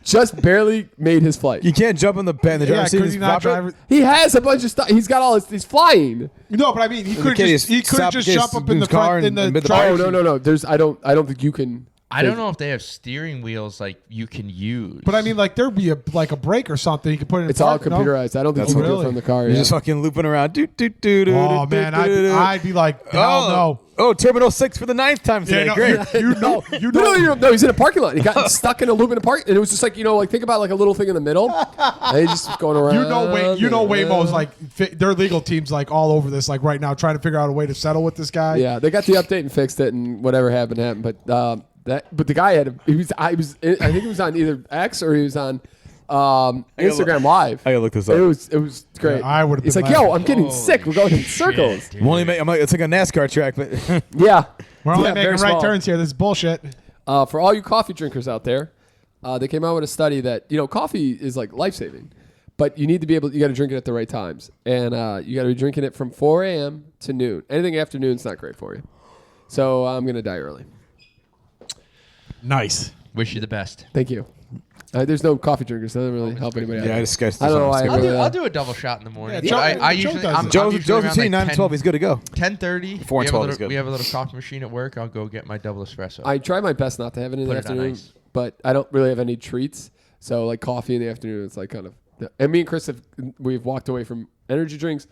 just barely made his flight. You can't jump in the pen. The Yeah, driver's seat could is he not proper. drive? He has a bunch of stuff. He's got all his. He's flying. No, but I mean, he could kid just is stop- just get jump up in the car front in and the mid the driver's Oh seat. no. There's I don't think you can. I don't know if they have steering wheels like you can use. But I mean, like there'd be a brake or something. You could put it in. It's all park, no? computerized. I don't think That's you can do it really- from the car. You're Yeah. just fucking looping around. Oh man, I'd be like, hell no. Oh, Terminal 6 for the 9th time today. no, Great. you know. No, he's in a parking lot. He got stuck in a loop in a park, and it was just like think about like a little thing in the middle, and he just was going around. Waymo's like their legal team's like all over this like right now, trying to figure out a way to settle with this guy. Yeah, they got the update and fixed it, and whatever happened. But the guy I think he was on either X or he was on Instagram Live. I gotta look this up. It was great. Yeah, I would've He's been like, "Yo, laughing. I'm getting sick. We're going in circles." Dude. I'm like, it's like a NASCAR track, but Yeah, We're only Yeah, making very right small. turns here. This is bullshit. For all you coffee drinkers out there, they came out with a study that coffee is like life saving, but you need to you got to drink it at the right times, and you got to be drinking it from 4 a.m. to noon. Anything after noon's not great for you. So I'm gonna die early. Nice. Wish you the best. Thank you. There's no coffee drinkers. That doesn't really help anybody out. yeah, I discussed I don't know why I'll Yeah. do a double shot in the morning. Yeah, Joe- I Joe usually does I'm it. Joe's usually around routine, 9 to 10 12. He's good to go. 10:30. 4 and 12 is good. We have a little coffee machine at work. I'll go get my double espresso. I try my best not to have it in the Put it on afternoon, ice. but I don't really have any treats. So like coffee in the afternoon, it's like kind of. And me and Chris we've walked away from energy drinks.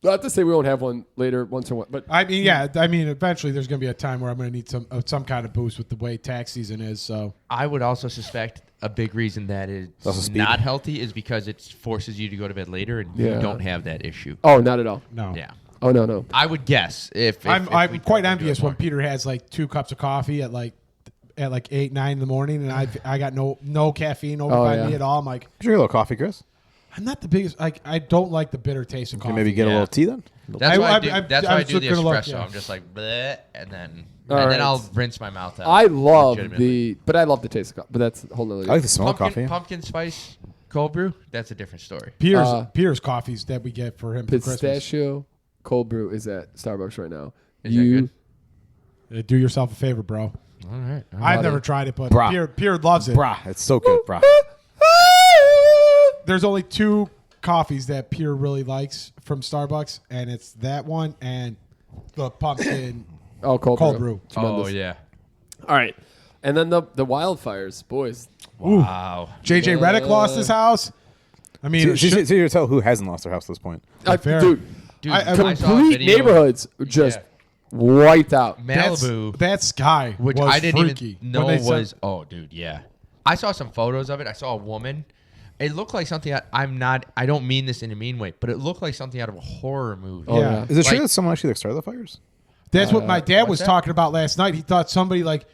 Not to say we won't have one later once in a while, but I mean, eventually there's going to be a time where I'm going to need some kind of boost with the way tax season is. So I would also suspect a big reason that also it's speed. not healthy is because it forces you to go to bed later, and Yeah. you don't have that issue. oh, not at all. no. Yeah, Oh no. I would guess if I'm we quite do it envious more. when Peter has like 2 cups of coffee at like 8, 9 in the morning, and I got no caffeine over by me at all. I'm like, Drink a little coffee, Chris. I'm not the biggest. Like, I don't like the bitter taste of Can coffee. you maybe get a Yeah. little tea then? That's why I do. I That's why I was do the gonna look, espresso. yeah. I'm just like bleh, and then All right. I'll rinse my mouth out. I love legitimately. but I love the taste of coffee. But that's a whole nother. I like the smell of pumpkin, coffee. pumpkin spice cold brew. That's a different story. Peter's coffees that we get for him for Christmas. Pistachio cold brew is at Starbucks right now. Is that good? Do yourself a favor, bro. All right. I've never tried it, but Brah. Peter loves it. Brah, it's so good, brah. There's only 2 coffees that Peter really likes from Starbucks, and it's that one and the pumpkin Oh, cold brew. Oh Tremendous. yeah. All right. And then the wildfires, boys. Wow. JJ Redick lost his house. I mean, It's easier to tell who hasn't lost their house at this point. fair. Dude, I saw a complete video. neighborhoods just wiped out. Malibu, that sky which was I didn't freaky. even know When they said- was. Oh, dude, yeah. I saw some photos of it. I saw a woman. It looked like something that I don't mean this in a mean way, but it looked like something out of a horror movie. Oh, Yeah. yeah. Is it true Like- that someone actually started the fires? That's what my dad was what's that? talking about last night. He thought somebody like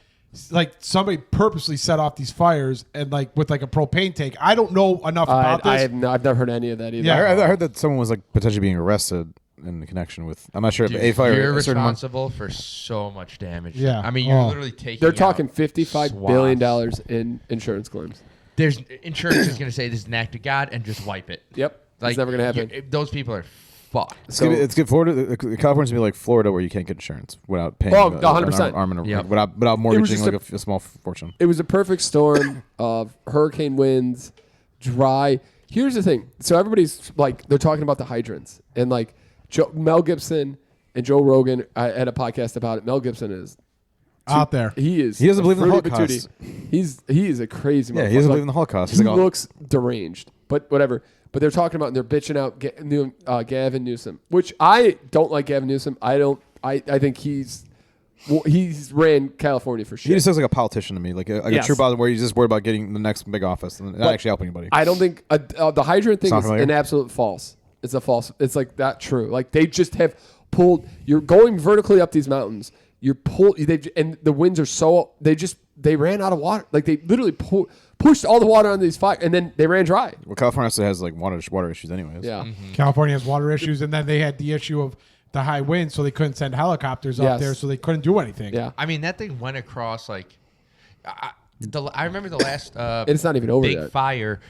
somebody purposely set off these fires and with a propane tank. I don't know enough about this. I've never heard any of that either. Yeah. I heard that someone was potentially being arrested in connection with. I'm not sure Dude, if a fire. you're a certain one- responsible for so much damage. Yeah. I mean, you're Oh. literally taking. They're out talking $55 swaths. billion in insurance claims. There's insurance is going to say this is an act of God and just wipe it. Yep. Like it's never going to happen. Those people are fucked. It's good. Florida, California's gonna be like Florida, where you can't get insurance without paying. Oh, an 100%. arm and a, Yep. without was mortgaging just a small fortune. It was a perfect storm of hurricane winds, dry. Here's the thing. So everybody's they're talking about the hydrants. And Mel Gibson and Joe Rogan, I had a podcast about it. Mel Gibson is out there. He is. He doesn't believe in the fruity Holocaust. patootie. He is a crazy Yeah, motherfucker. he doesn't believe in the Holocaust. He's He like, oh, looks deranged, but whatever. But they're talking about and they're bitching out Gavin Newsom, which I don't like Gavin Newsom. I think he's ran California for shit. he just looks like a politician to me, like a Yes. true politician, where he's just worried about getting the next big office and not actually helping anybody. I don't think the hydrant thing Sound is familiar? an absolute false. It's a false. It's not true. They just have pulled. You're going vertically up these mountains. You're and the winds are so they ran out of water. They literally pushed all the water on these fires, and then they ran dry. Well, California also has water issues, anyways. Yeah. California has water issues, and then they had the issue of the high wind, so they couldn't send helicopters up Yes. there, so they couldn't do anything. Yeah. I mean, that thing went across I remember the last It's not even over big yet. fire.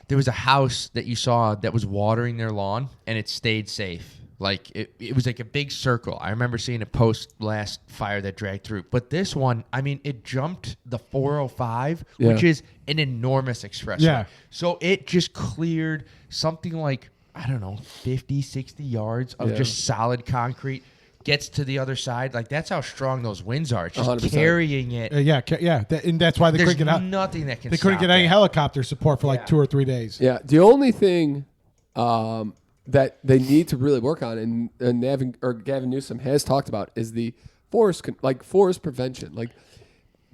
There was a house that you saw that was watering their lawn, and it stayed safe. It was like a big circle. I remember seeing a post last fire that dragged through. But this one, I mean, it jumped the 405, which is an enormous expressway. Yeah. So it just cleared something like, I don't know, 50, 60 yards of just solid concrete. Gets to the other side. That's how strong those winds are. It's just 100%. carrying it. And that's why they There's couldn't get out. nothing that can They couldn't stop get any that. helicopter support for 2 or 3 days. Yeah. The only thing that they need to really work on, and Gavin Newsom has talked about, is the forest prevention,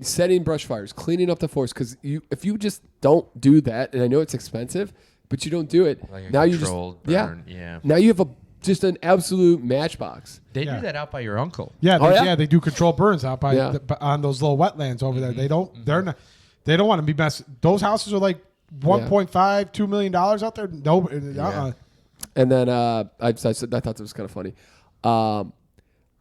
setting brush fires, cleaning up the forest. Because if you just don't do that, and I know it's expensive, but you don't do it, Like a now you just controlled burn, yeah. Now you have just an absolute matchbox. They Yeah. do that out by your uncle. Yeah, Oh, they, yeah? yeah, they do controlled burns out by Yeah. on those little wetlands over there. They don't. They're not. They don't want to be messed. Those houses are like $1.5, $2 million out there. No, And then I thought that was kind of funny.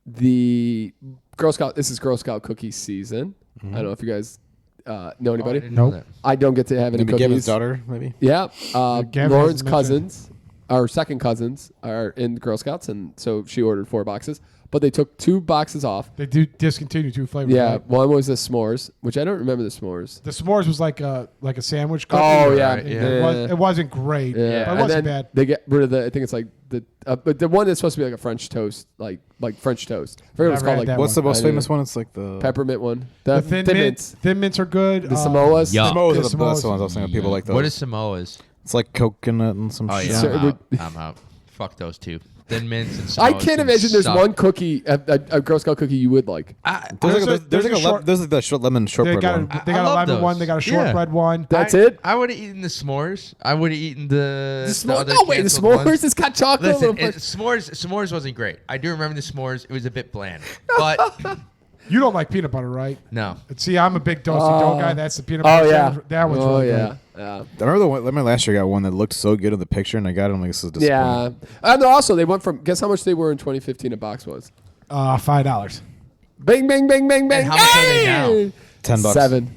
The Girl Scout. This is Girl Scout cookie season. I don't know if you guys know anybody. didn't know Nope. I don't get to have any Maybe cookies. Gavin's daughter, maybe. Yeah, Gavin Lauren's hasn't mentioned- cousins, our second cousins, are in Girl Scouts, and so she ordered 4 boxes. But they took 2 boxes off. They do discontinue 2 flavors. Yeah, right? one was the s'mores, which I don't remember the s'mores. The s'mores was like a sandwich cookie. Oh yeah, Right, It, it wasn't great. Yeah. But it And wasn't then bad. they get rid of the. I think it's like but the one that's supposed to be like a French toast, like French toast. I forget what it's Never called. had Like that What's the most I famous one? It's like the peppermint one. The thin mints. Thin mints are good. The Samoas. Yeah. Samoas Yeah, are the best Samoas. ones. I was saying people like those. What is Samoa's? It's like coconut and some Oh shit. yeah, So it I'm would- out. I'm out. Fuck those two. Thin mints and Samoas. I can't imagine there's suck. one cookie, a Girl Scout cookie you would like. There's like There's a short- the lemon They shortbread got one. they I got a love lemon those. one. They got a shortbread one. That's it. I would have eaten the s'mores. I would have eaten the The other no way, the canceled s'mores. ones. It's got chocolate. Listen, little s'mores wasn't great. I do remember the s'mores. It was a bit bland, but You don't like peanut butter, right? no. See, I'm a big dosey dough guy. That's the peanut Oh butter. yeah, sandwich. That one's oh really yeah. good. Yeah. I remember last year I got one that looked so good in the picture, and I got it. I'm like, this is disappointing. Yeah. And also, they went from, guess how much they were in 2015 a box was? $5. Bang, bang, bang, bang, bang. And how much are they now? Hey! $10. 7.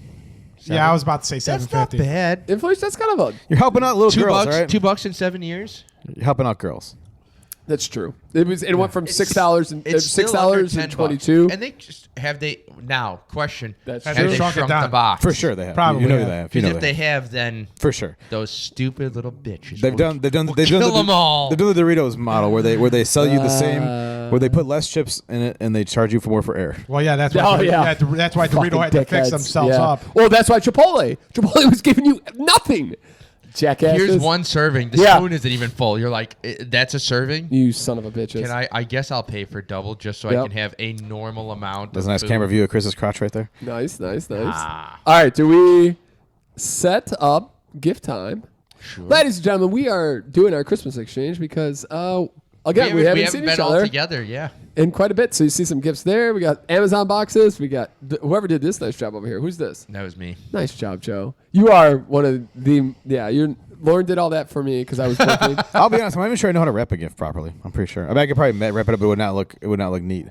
Yeah, I was about to say That's not $7.50. bad. Inflation, that's kind of a, You're helping out little girls, $2. all right? $2 in 7 years. You're helping out girls. that's true. It went from It's- $6 and It's still under $6 and $10. 22. And they just have they now question. That's have true. they Shrunk it shrunk down. the box? For sure they have. Probably You know have. they have. You Because know if they they have. have, then For sure. those stupid little bitches. They've done kill the them all. They've done the Doritos model where they sell you the same Where they put less chips in it and they charge you for more for air. Well, yeah, that's why. That's why Dorito had to fix themselves up. Well, that's why Chipotle was giving you nothing. Jackasses. Here's one serving. The spoon isn't even full. You're like, that's a serving? You son of a bitches. Can I guess I'll pay for double just so I can have a normal amount. There's a nice camera view of Chris's crotch right there. Nice. All right, do we set up gift time? Sure. Ladies and gentlemen, we are doing our Christmas exchange because, again, we haven't seen each other together, in quite a bit. So you see some gifts there. We got Amazon boxes. We got whoever did this nice job over here. Who's this? That was me. Nice job, Joe. You are one of the Lauren did all that for me because I was working. I'll be honest, I'm not even sure I know how to wrap a gift properly. I'm pretty sure. I mean, I could probably wrap it up, but it would not look neat.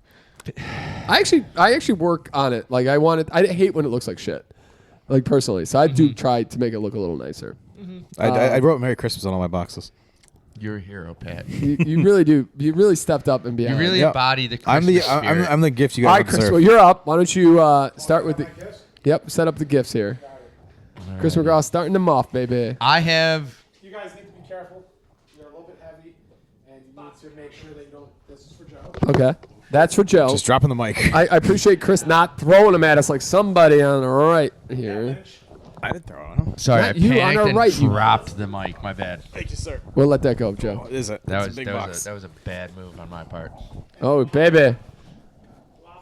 I actually work on it. Like I hate when it looks like shit. Like personally, so I do try to make it look a little nicer. I wrote Merry Christmas on all my boxes. You're a hero, Pat. You really do. You really stepped up and beyond. You really embody the Christmas spirit. I'm the gift you All guys right, Chris. deserve. Well, you're up. Why don't you start with the? Yep. Set up the gifts here. All Chris McGraw starting them off, baby. I have. You guys need to be careful. They're a little bit heavy, and you need to make sure they don't. This is for Joe. Okay. That's for Joe. Just dropping the mic. I appreciate Chris not throwing them at us like somebody on the right here. I didn't throw on him. Sorry, I Not you, on panicked our and right, you- dropped the mic. My bad. Thank you, sir. We'll let that go, Joe. What is it? That It's a big box. was a bad move on my part. Oh, baby.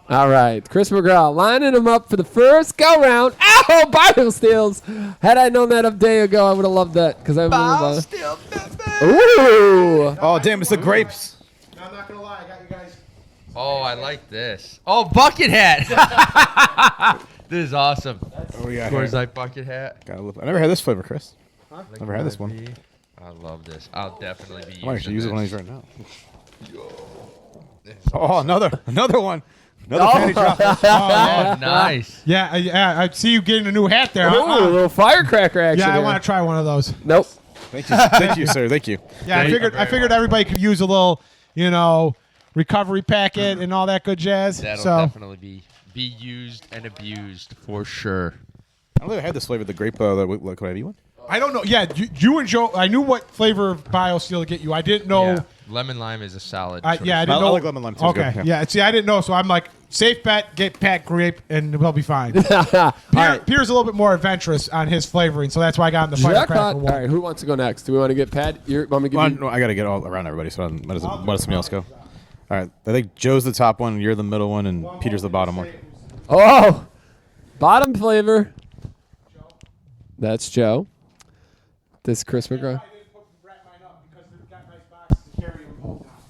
All right. Chris McGraw lining them up for the first go-round. Ow! Bible steals. Had I known that a day ago, I would have loved that. Because I would have. Ooh. Oh, damn, it's the grapes. No, I'm not going to lie. I got you guys. Oh, I like this. Oh, bucket hat. This is awesome. Oh, yeah. Coors Light bucket hat. I never had this flavor, Chris. Never had this one. I love this. I'll definitely be I might actually use using one of this. these right now. Oh, another one. Another penny drop. Oh, Oh, nice. yeah, I see you getting a new hat there. Ooh, a little firecracker action. Yeah, I here. want to try one of those. Nope. Thank you, sir. Thank you. Yeah, I figured everybody could use a little, recovery packet and all that good jazz. That'll so definitely be used and abused for sure. I don't think I had this flavor, the grape. Could I have you one? I don't know. Yeah, you and Joe. I knew what flavor of BioSteel to get you. I didn't know. Yeah. Lemon lime is a solid choice. Yeah, I didn't I know. like lemon lime too. Okay. Good. Yeah. See, I didn't know, so I'm like, safe bet, get Pat grape, and we'll be fine. All right. Peter's a little bit more adventurous on his flavoring, so that's why I got in the firecracker Jackpot. one. All right, who wants to go next? Do we want to get Pat? Want me to give you? No, I got to get all around everybody, so let somebody else go. All right. I think Joe's the top one, you're the middle one, and Peter's the bottom one. Oh, bottom flavor. That's Joe. This is Chris McGraw.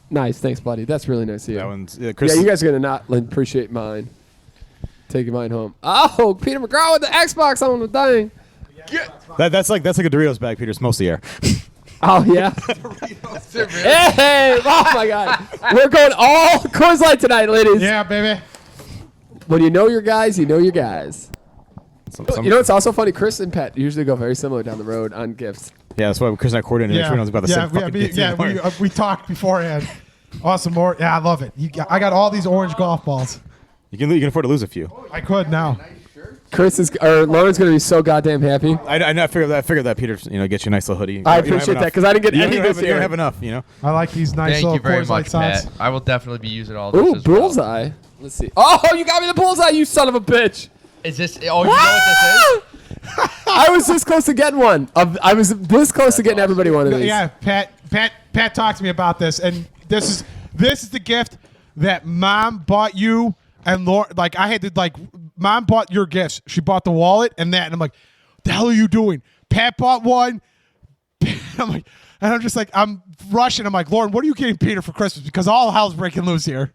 Nice, thanks, buddy. That's really nice of you. That one's Chris. Yeah, you guys are gonna not appreciate mine. Taking mine home. Oh, Peter McGraw with the Xbox on the thing. That's like a Doritos bag, Peter. It's mostly air. Oh yeah. Hey! Oh my God. We're going all Coors Light tonight, ladies. Yeah, baby. When you know your guys, you know your guys. Some- You know, it's also funny. Chris and Pat usually go very similar down the road on gifts. Yeah, that's why Chris and I coordinated. Yeah, Everyone knows about the same fucking gift. we talked beforehand. Awesome, more. Yeah, I love it. I got all these orange golf balls. You can afford to lose a few. I could now. Lauren's gonna be so goddamn happy. I figured that Peter, get you a nice little hoodie. I appreciate that because I didn't get any this You year. don't have enough, I like these nice Thank little you very Coors Light much, socks. Pat. I will definitely be using all this Ooh, as well. bullseye. Let's see. Oh, you got me the bullseye, you son of a bitch. Is this? Oh, you know what this is? I was this close to getting one. I was this close to getting everybody one of these. Yeah, Pat talked to me about this, and this is the gift that Mom bought you and Lauren. Like I had to Mom bought your gifts. She bought the wallet and that, and I'm like, the hell are you doing? Pat bought one. I'm just like, I'm rushing. I'm like, Lauren, what are you getting Peter for Christmas? Because all hell's breaking loose here.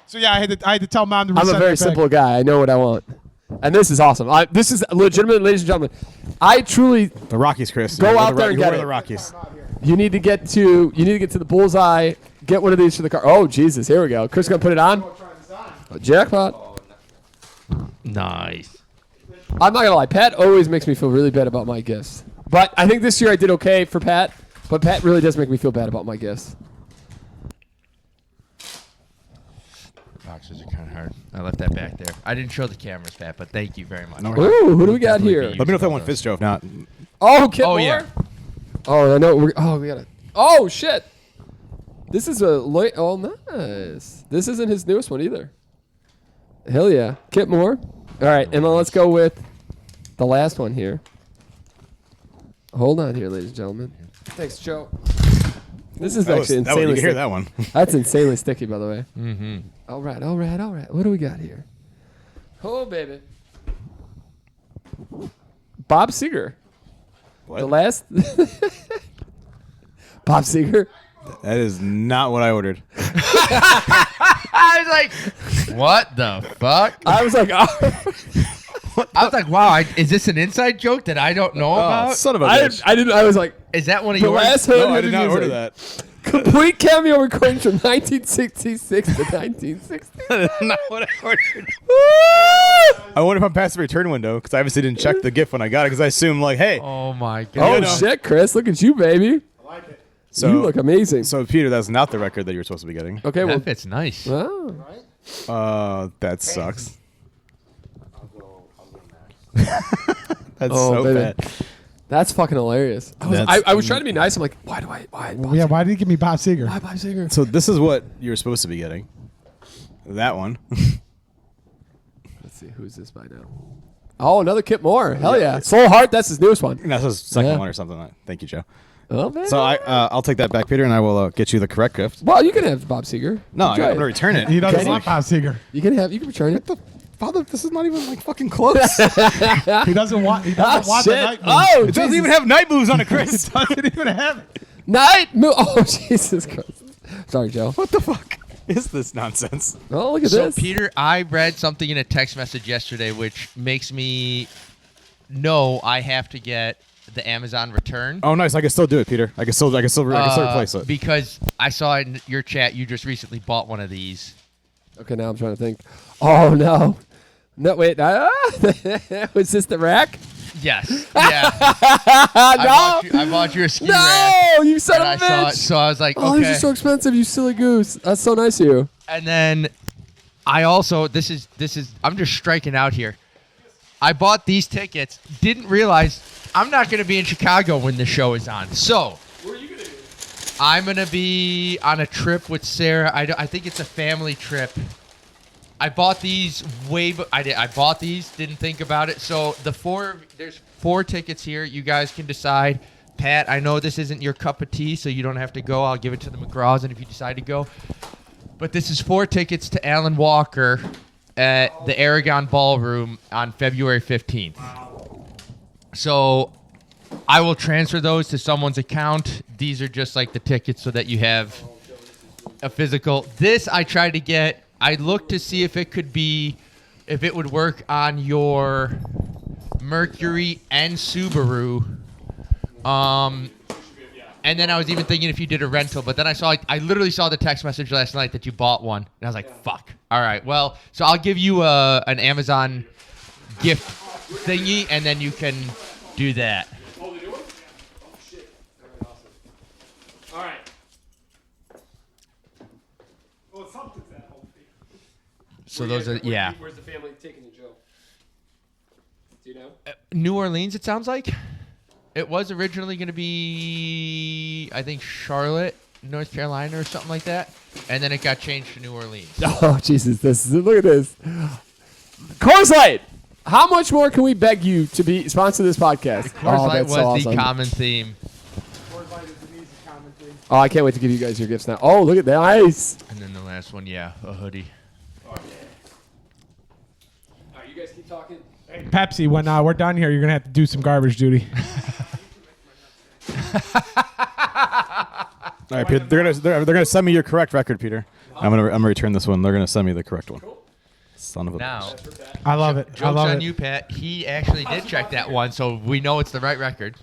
So yeah, I had to tell Mom to. I'm a very simple guy. I know what I want. And this is awesome. This is legitimate, ladies and gentlemen. I truly The Rockies, Chris. Go out there and get You're it. the Rockies. you need to get to the bullseye. Get one of these for the car. Oh Jesus, here we go. Chris gonna put it on. Oh, jackpot. Nice. I'm not gonna lie. Pat always makes me feel really bad about my gifts. But I think this year I did okay for Pat. But Pat really does make me feel bad about my gifts. Boxes are kind of hard. I left that back there. I didn't show the cameras, Pat, but thank you very much. No, Ooh, who do we got Definitely here? be Let me know if that using one those. fits, Joe. If not, Oh, Kid Oh, Moore? yeah. Oh, I know. We got it. Oh, shit. This is a oh, nice. This isn't his newest one either. Hell yeah. Kip Moore. All right, and then let's go with the last one here. Hold on here, ladies and gentlemen. Thanks, Joe. This is actually insanely you can hear that one. That's insanely sticky, by the way. Mm-hmm. All right. What do we got here? Oh, baby. Bob Seger. What? The last. Bob Seger. That is not what I ordered. I was like, what the fuck? I was like, oh. I was like, wow, is this an inside joke that I don't know about? Son of a bitch. I didn't. I was like, Is that one of the yours? last No, I hood did not order music. that. Complete cameo recordings from 1966 to 1960. That is not what I ordered. I wonder if I'm past the return window because I obviously didn't check the gift when I got it because I assumed like, hey. Oh my Oh god. know. shit, Chris! Look at you, baby. I like it. So, You look amazing. So Peter, that's not the record that you're supposed to be getting. Okay, well, That fits nice. wow. That sucks. That's Oh, so baby. bad. That's fucking hilarious. I was trying to be nice. I'm like, why Bob Yeah, why did you give me Bob Seger? Why Bob Seger? So this is what you're supposed to be getting. That one. Let's see, who's this by now? Oh, another Kip Moore. Hell yeah. Soul Heart, that's his newest one. That's his second Yeah. one or something. Thank you, Joe. Oh, man. So I'll take that back, Peter, and I will get you the correct gift. Well, you can have Bob Seger. No, Enjoy I'm it. gonna return it. He doesn't Okay. want Bob Seger. You can return it. Father, this is not even like fucking close. He doesn't want. He doesn't want the shit. night. Oh, It doesn't even have night moves on it, Chris. It doesn't even have it. Night move. Oh, Jesus Christ. Sorry, Joe. What the fuck is this nonsense? Oh, look at So, this. Peter, I read something in a text message yesterday which makes me know I have to get the Amazon return. Oh, nice. I can still do it, Peter. I can still replace it. Because I saw in your chat you just recently bought one of these. Okay, now I'm trying to think. Oh, no. No, wait. Was this the rack? Yes. Yeah. No. I bought you a ski rack. No, you son And of I a saw it, bitch. so I was like, Oh, okay. these are so expensive, you silly goose. That's so nice of you. And then I also this is I'm just striking out here. I bought these tickets, didn't realize I'm not going to be in Chicago when the show is on. So, Where are you going to be? I'm going to be on a trip with Sarah. I think it's a family trip. I bought these I bought these, didn't think about it. So, there's 4 tickets here. You guys can decide. Pat, I know this isn't your cup of tea, so you don't have to go. I'll give it to the McGraws, and if you decide to go. But this is 4 tickets to Alan Walker at the Aragon Ballroom on February 15th. So I will transfer those to someone's account. These are just like the tickets so that you have a physical. This I tried to get. I looked to see if it would work on your Mercury and Subaru. And then I was even thinking if you did a rental, but then I literally saw the text message last night that you bought one, and I was like, fuck. All right, well, so I'll give you an Amazon gift thingy, and then you can do that. Oh, they do it? Oh, shit. All right, awesome. All right. Well, something's at home. So those are, yeah. Where's the family taking you, Joe? Do you know? New Orleans, it sounds like. It was originally going to be, I think, Charlotte, North Carolina, or something like that, and then it got changed to New Orleans. Oh, Jesus. Look at this. Coors Light. How much more can we beg you to sponsor this podcast? Coors Light that's was so awesome. the common theme. Oh, I can't wait to give you guys your gifts now. Oh, look at that. Nice. And then the last one, yeah, a hoodie. All right, you guys keep talking. Hey, Pepsi, when we're done here, you're gonna have to do some garbage duty. All right, Peter, they're gonna send me your correct record, Peter. I'm gonna return this one. They're gonna send me the correct one. Son of a Now, bitch. I love it. I joke's love on it. you, Pat. He actually did check that one, so we know it's the right record.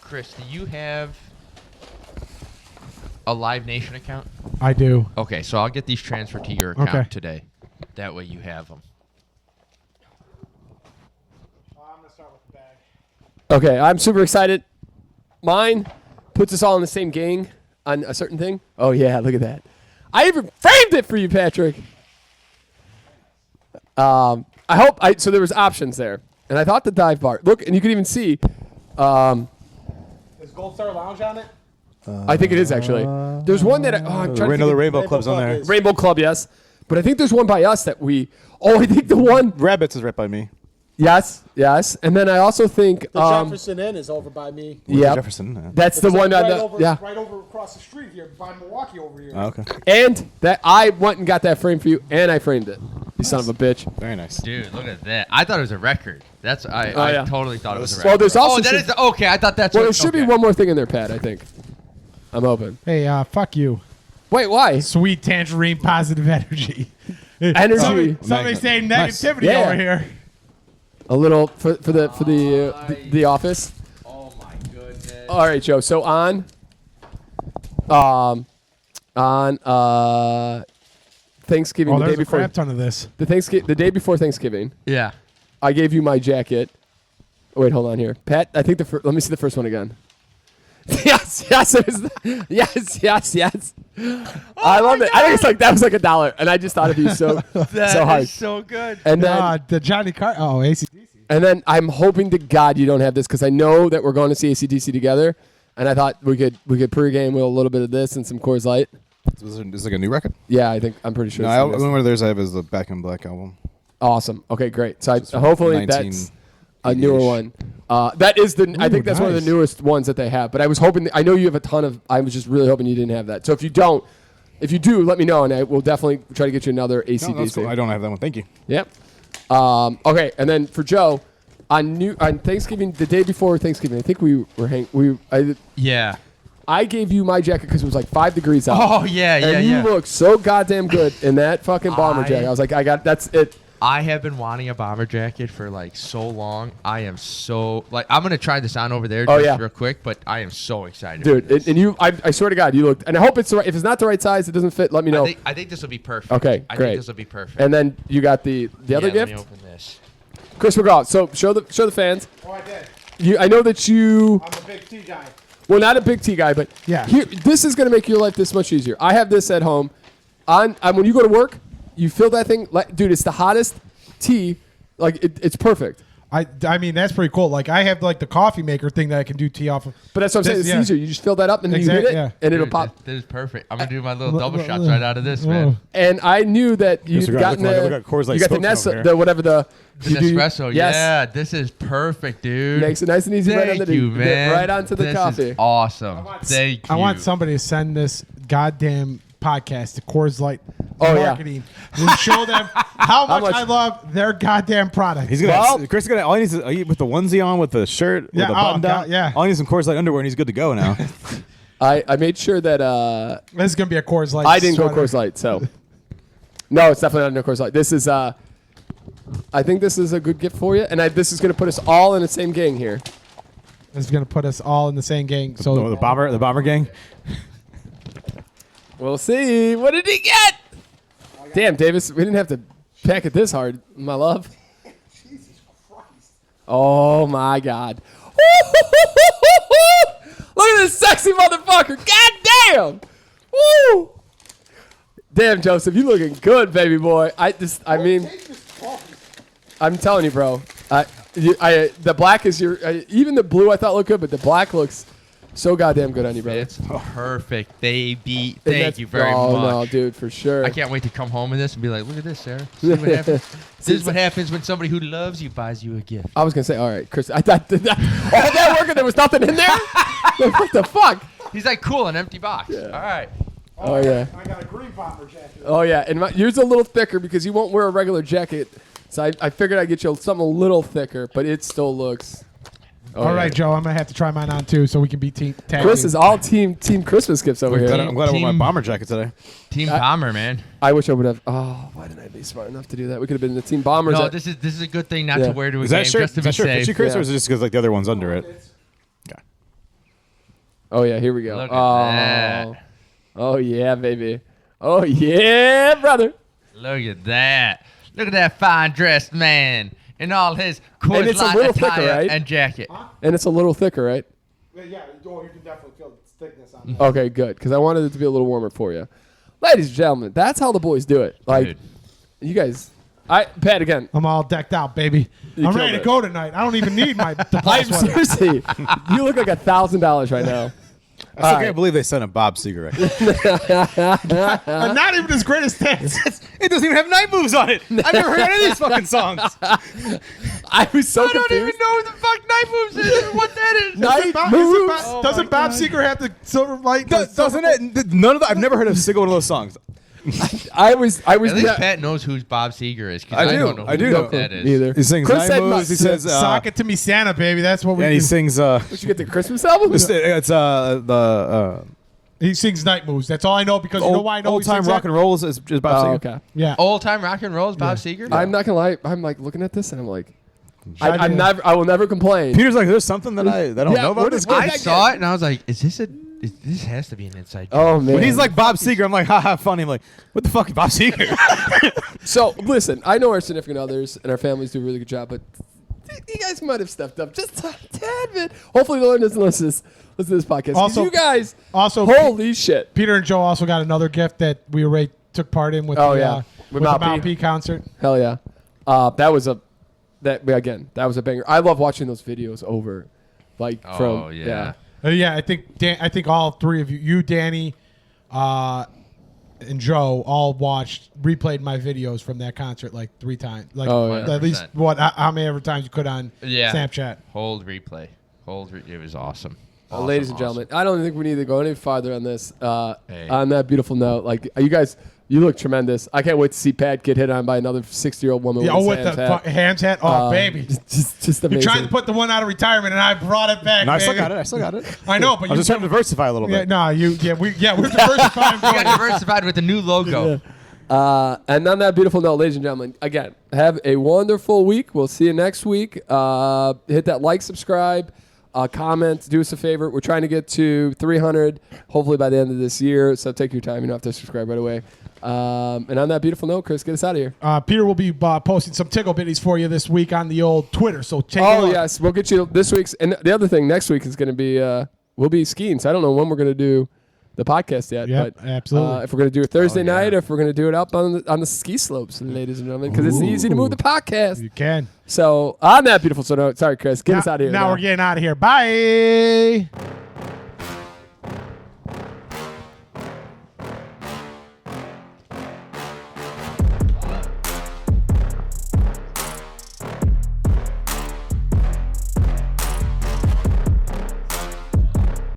Chris, do you have a Live Nation account? I do. Okay, so I'll get these transferred to your account Okay. today. That way you have them. I'm gonna start with the bag. Okay, I'm super excited. Mine puts us all in the same gang on a certain thing. Oh, yeah, look at that. I even framed it for you, Patrick. So there was options there. And I thought the dive bar. Look, and you can even see. Is Gold Star Lounge on it? I think it is actually. There's one that I'm trying to think The of- Rainbow Club's on there. Rainbow Club, yes. But I think there's one by us that we. Oh, I think the one. Rabbits is right by me. Yes. And then I also think. The Jefferson Inn is over by me. Yeah. Jefferson. That's the one. Right On the, over, yeah. right over across the street here, by Milwaukee over here. Oh, okay. And that I went and got that frame for you, and I framed it. You son of a bitch. Very nice. Dude, look at that. I thought it was a record. That's I yeah. totally thought it was a record. Well, there's also. that is okay. I thought that's. Well, what, there should be okay. one more thing in there, Pat. I think. I'm hoping. Hey, fuck you. Wait, why? Sweet tangerine positive energy. Energy. Somebody saying negativity Yeah. over here. A little for the office. Oh my goodness. All right, Joe. So on Thanksgiving, Oh, the day there's a before crap ton of this. the day before Thanksgiving, Yeah. I gave you my jacket. Oh, wait, hold on here, Pat. I think let me see the first one again. Yes, it was yes. I love it. I think it's like that was like $1, and I just thought it'd be so so hard. So good. And then The Johnny Car. Oh, ACDC. and then I'm hoping to God you don't have this because I know that we're going to see AC/DC together, and I thought we could pregame with a little bit of this and some Coors Light. Is this like a new record? Yeah, I'm pretty sure. No, it's I the next- remember theirs I have is the Back in Black album. Awesome. Okay, great. So It's from hopefully that's a newer 1980-ish. one. That is I think that's one of the nice. newest ones that they have. But I was hoping. I know you have a ton of. I was just really hoping you didn't have that. So if you do, let me know, and I will definitely try to get you another No, that's AC/DC. cool. I don't have that one. Thank you. Yep. Okay, and then for Joe, on Thanksgiving, the day before Thanksgiving, I think Yeah. I gave you my jacket because it was like 5 degrees out. Oh yeah, and you look so goddamn good in that fucking bomber jacket. I was like, that's it. I have been wanting a bomber jacket for like so long. I am so like I'm gonna try this on over there just real quick, but I am so excited, Dude. for this. And you, I swear to God, you looked. And I hope it's the right. If it's not the right size, it doesn't fit. Let me know. I think this will be perfect. Okay, I great. think this will be perfect. And then you got the other Let gift, me open this. Chris McGraw. So show the fans. Oh, I did. I know that you. I'm a big tea guy. Well, not a big tea guy, but Yeah. this is going to make your life this much easier. I have this at home. When you go to work, you fill that thing. Dude, it's the hottest tea. Like, it's perfect. I mean, that's pretty cool. Like, I have like the coffee maker thing that I can do tea off of. But that's what I'm saying. It's easier. You just fill that up and then you hit it, and it'll Dude, pop. This is perfect. I'm gonna do my little double shots right out of this, Oh. man. And I knew that you'd Mr. Grant, gotten look at Coors Light you got the spokesman Nestle, over here. whatever the The you do- Nespresso, yes. yeah, this is perfect, dude. Makes it nice and easy right Thank under you, the man. right onto the this coffee. Is awesome. Thank you. I want somebody to send this goddamn podcast to Coors Light Oh, yeah. Marketing and show them how much, much- I love their goddamn product. He's gonna. Chris is gonna. All he needs is with the onesie on, with the shirt, Yeah, with the oh, button down. God, yeah. All he needs is some Coors Light underwear, and he's good to go now. I made sure that This is gonna be a Coors Light. I didn't go sweater. Coors Light, so no, it's definitely not no Coors Light. This is I think this is a good gift for you, and this is going to put us all in the same gang here. This is gonna put us all in the same gang. So the bomber gang. We'll see. What did he get? Damn, Davis, we didn't have to pack it this hard, my love. Jesus Christ. Oh my God! Look at this sexy motherfucker! God damn! Woo! Damn, Joseph, you looking good, baby boy. I'm telling you, bro. The black is even the blue I thought looked good, but the black looks so goddamn good on you, brother. It's perfect, baby. And Thank that's- you very oh, much. no, dude, for sure. I can't wait to come home in this and be like, look at this, Sarah. See what happens? This is what happens when somebody who loves you buys you a gift. I was gonna say, all right, Chris. I thought all that work and there was nothing in there. Like, what the fuck? He's like, cool, an empty box. All right. Oh yeah. I got a green bomber jacket. Oh yeah, and yours is a little thicker because you won't wear a regular jacket. So I figured I'd get you something a little thicker, but it still looks. Oh, All yeah. right, Joe. I'm gonna have to try mine on too, so we can be tag Chris team. is all team Christmas gifts over here. I'm glad I wore my Team- bomber jacket today. Team Bomber, man. I wish I would have. Oh, why didn't I be smart enough to do that? We could have been the team bombers. No, at- this is a good thing not Yeah. to wear to a Is game that shirt? just to Is be that shirt safe. fit you, Chris, Yeah. or is it just because like the other one's under it? Okay. oh yeah, here we go. Look at oh. that. Oh yeah, baby. Oh yeah, brother. Look at that. Look at that fine dressed man in all his And Coors it's a Light little thicker, attire right? and jacket. And it's a little thicker, right? Yeah, you can definitely feel the thickness on that. Okay, good. Because I wanted it to be a little warmer for you. Ladies and gentlemen, that's how the boys do it. Like, Dude. you guys, Pat, again. I'm all decked out, baby. I'm ready to go tonight. I don't even need my DePaul sweater. Seriously, you look like $1,000 right now. I still can't believe they sent a Bob Seger record. Not even as great as Ted's. It doesn't even have night moves on it. I've never heard any of these fucking songs. I was so I don't confused. even know what the fuck Night Moves is or what that is. Doesn't Bob Seger have the silver light? Doesn't it? None of the, I've never heard a single one of those songs. I was. At least Pat knows who Bob Seger is. I do. Don't know I do who know. that is. Either. He sings Chris night moves. He says, "Sock it to me, Santa, baby." That's what we. and he sings. Did you get the Christmas album? It's the He sings night moves. That's all I know because you know why I know old time rock and roll is Bob Seger. Okay. Yeah. Old time rock and roll is Bob Seger. I'm not gonna lie. I'm like looking at this and I'm like, I will never complain. Peter's like, there's something that I don't know about this. I saw it and I was like, this has to be an inside joke. Oh man. When he's like Bob Seger, I'm like, haha, funny. I'm like, what the fuck is Bob Seger? So listen, I know our significant others and our families do a really good job, but you guys might have stepped up just a tad bit. Hopefully, Lauren doesn't listen to this podcast. Also- you guys, also, holy shit. Peter and Joe also got another gift that we already took part in with the Mount P concert. Hell yeah. That was a banger. I love watching those videos over, like yeah. Yeah, I think all three of you, Danny, and Joe, all replayed my videos from that concert like 3 times. Like at least how many ever times you could on Snapchat. Hold replay. It was awesome. Ladies and gentlemen, I don't think we need to go any farther on this. On that beautiful note, like you guys, you look tremendous. I can't wait to see Pat get hit on by another 60-year-old woman with the Ham's hat. Oh, baby. Just amazing. You tried to put the one out of retirement, and I brought it back. No, I baby. still got it. I know, but I'm just trying to diversify a little bit. We're diversifying. We got diversified with the new logo. And on that beautiful note, ladies and gentlemen, again, have a wonderful week. We'll see you next week. Hit that like, subscribe, comment, do us a favor. We're trying to get to 300, hopefully by the end of this year. So take your time. You don't have to subscribe right away. And on that beautiful note, Chris, get us out of here. Peter will be posting some tickle bitties for you this week on the old Twitter. So take a look. Yes, we'll get you this week's. And the other thing, next week is going to be we'll be skiing. So I don't know when we're going to do the podcast yet. Yeah, but absolutely. if we're going to do it Thursday night, or if we're going to do it up on the ski slopes, ladies and gentlemen, because it's easy to move the podcast. You can. So on that beautiful note, sorry, Chris, get us out of here. Now we're getting out of here. Bye.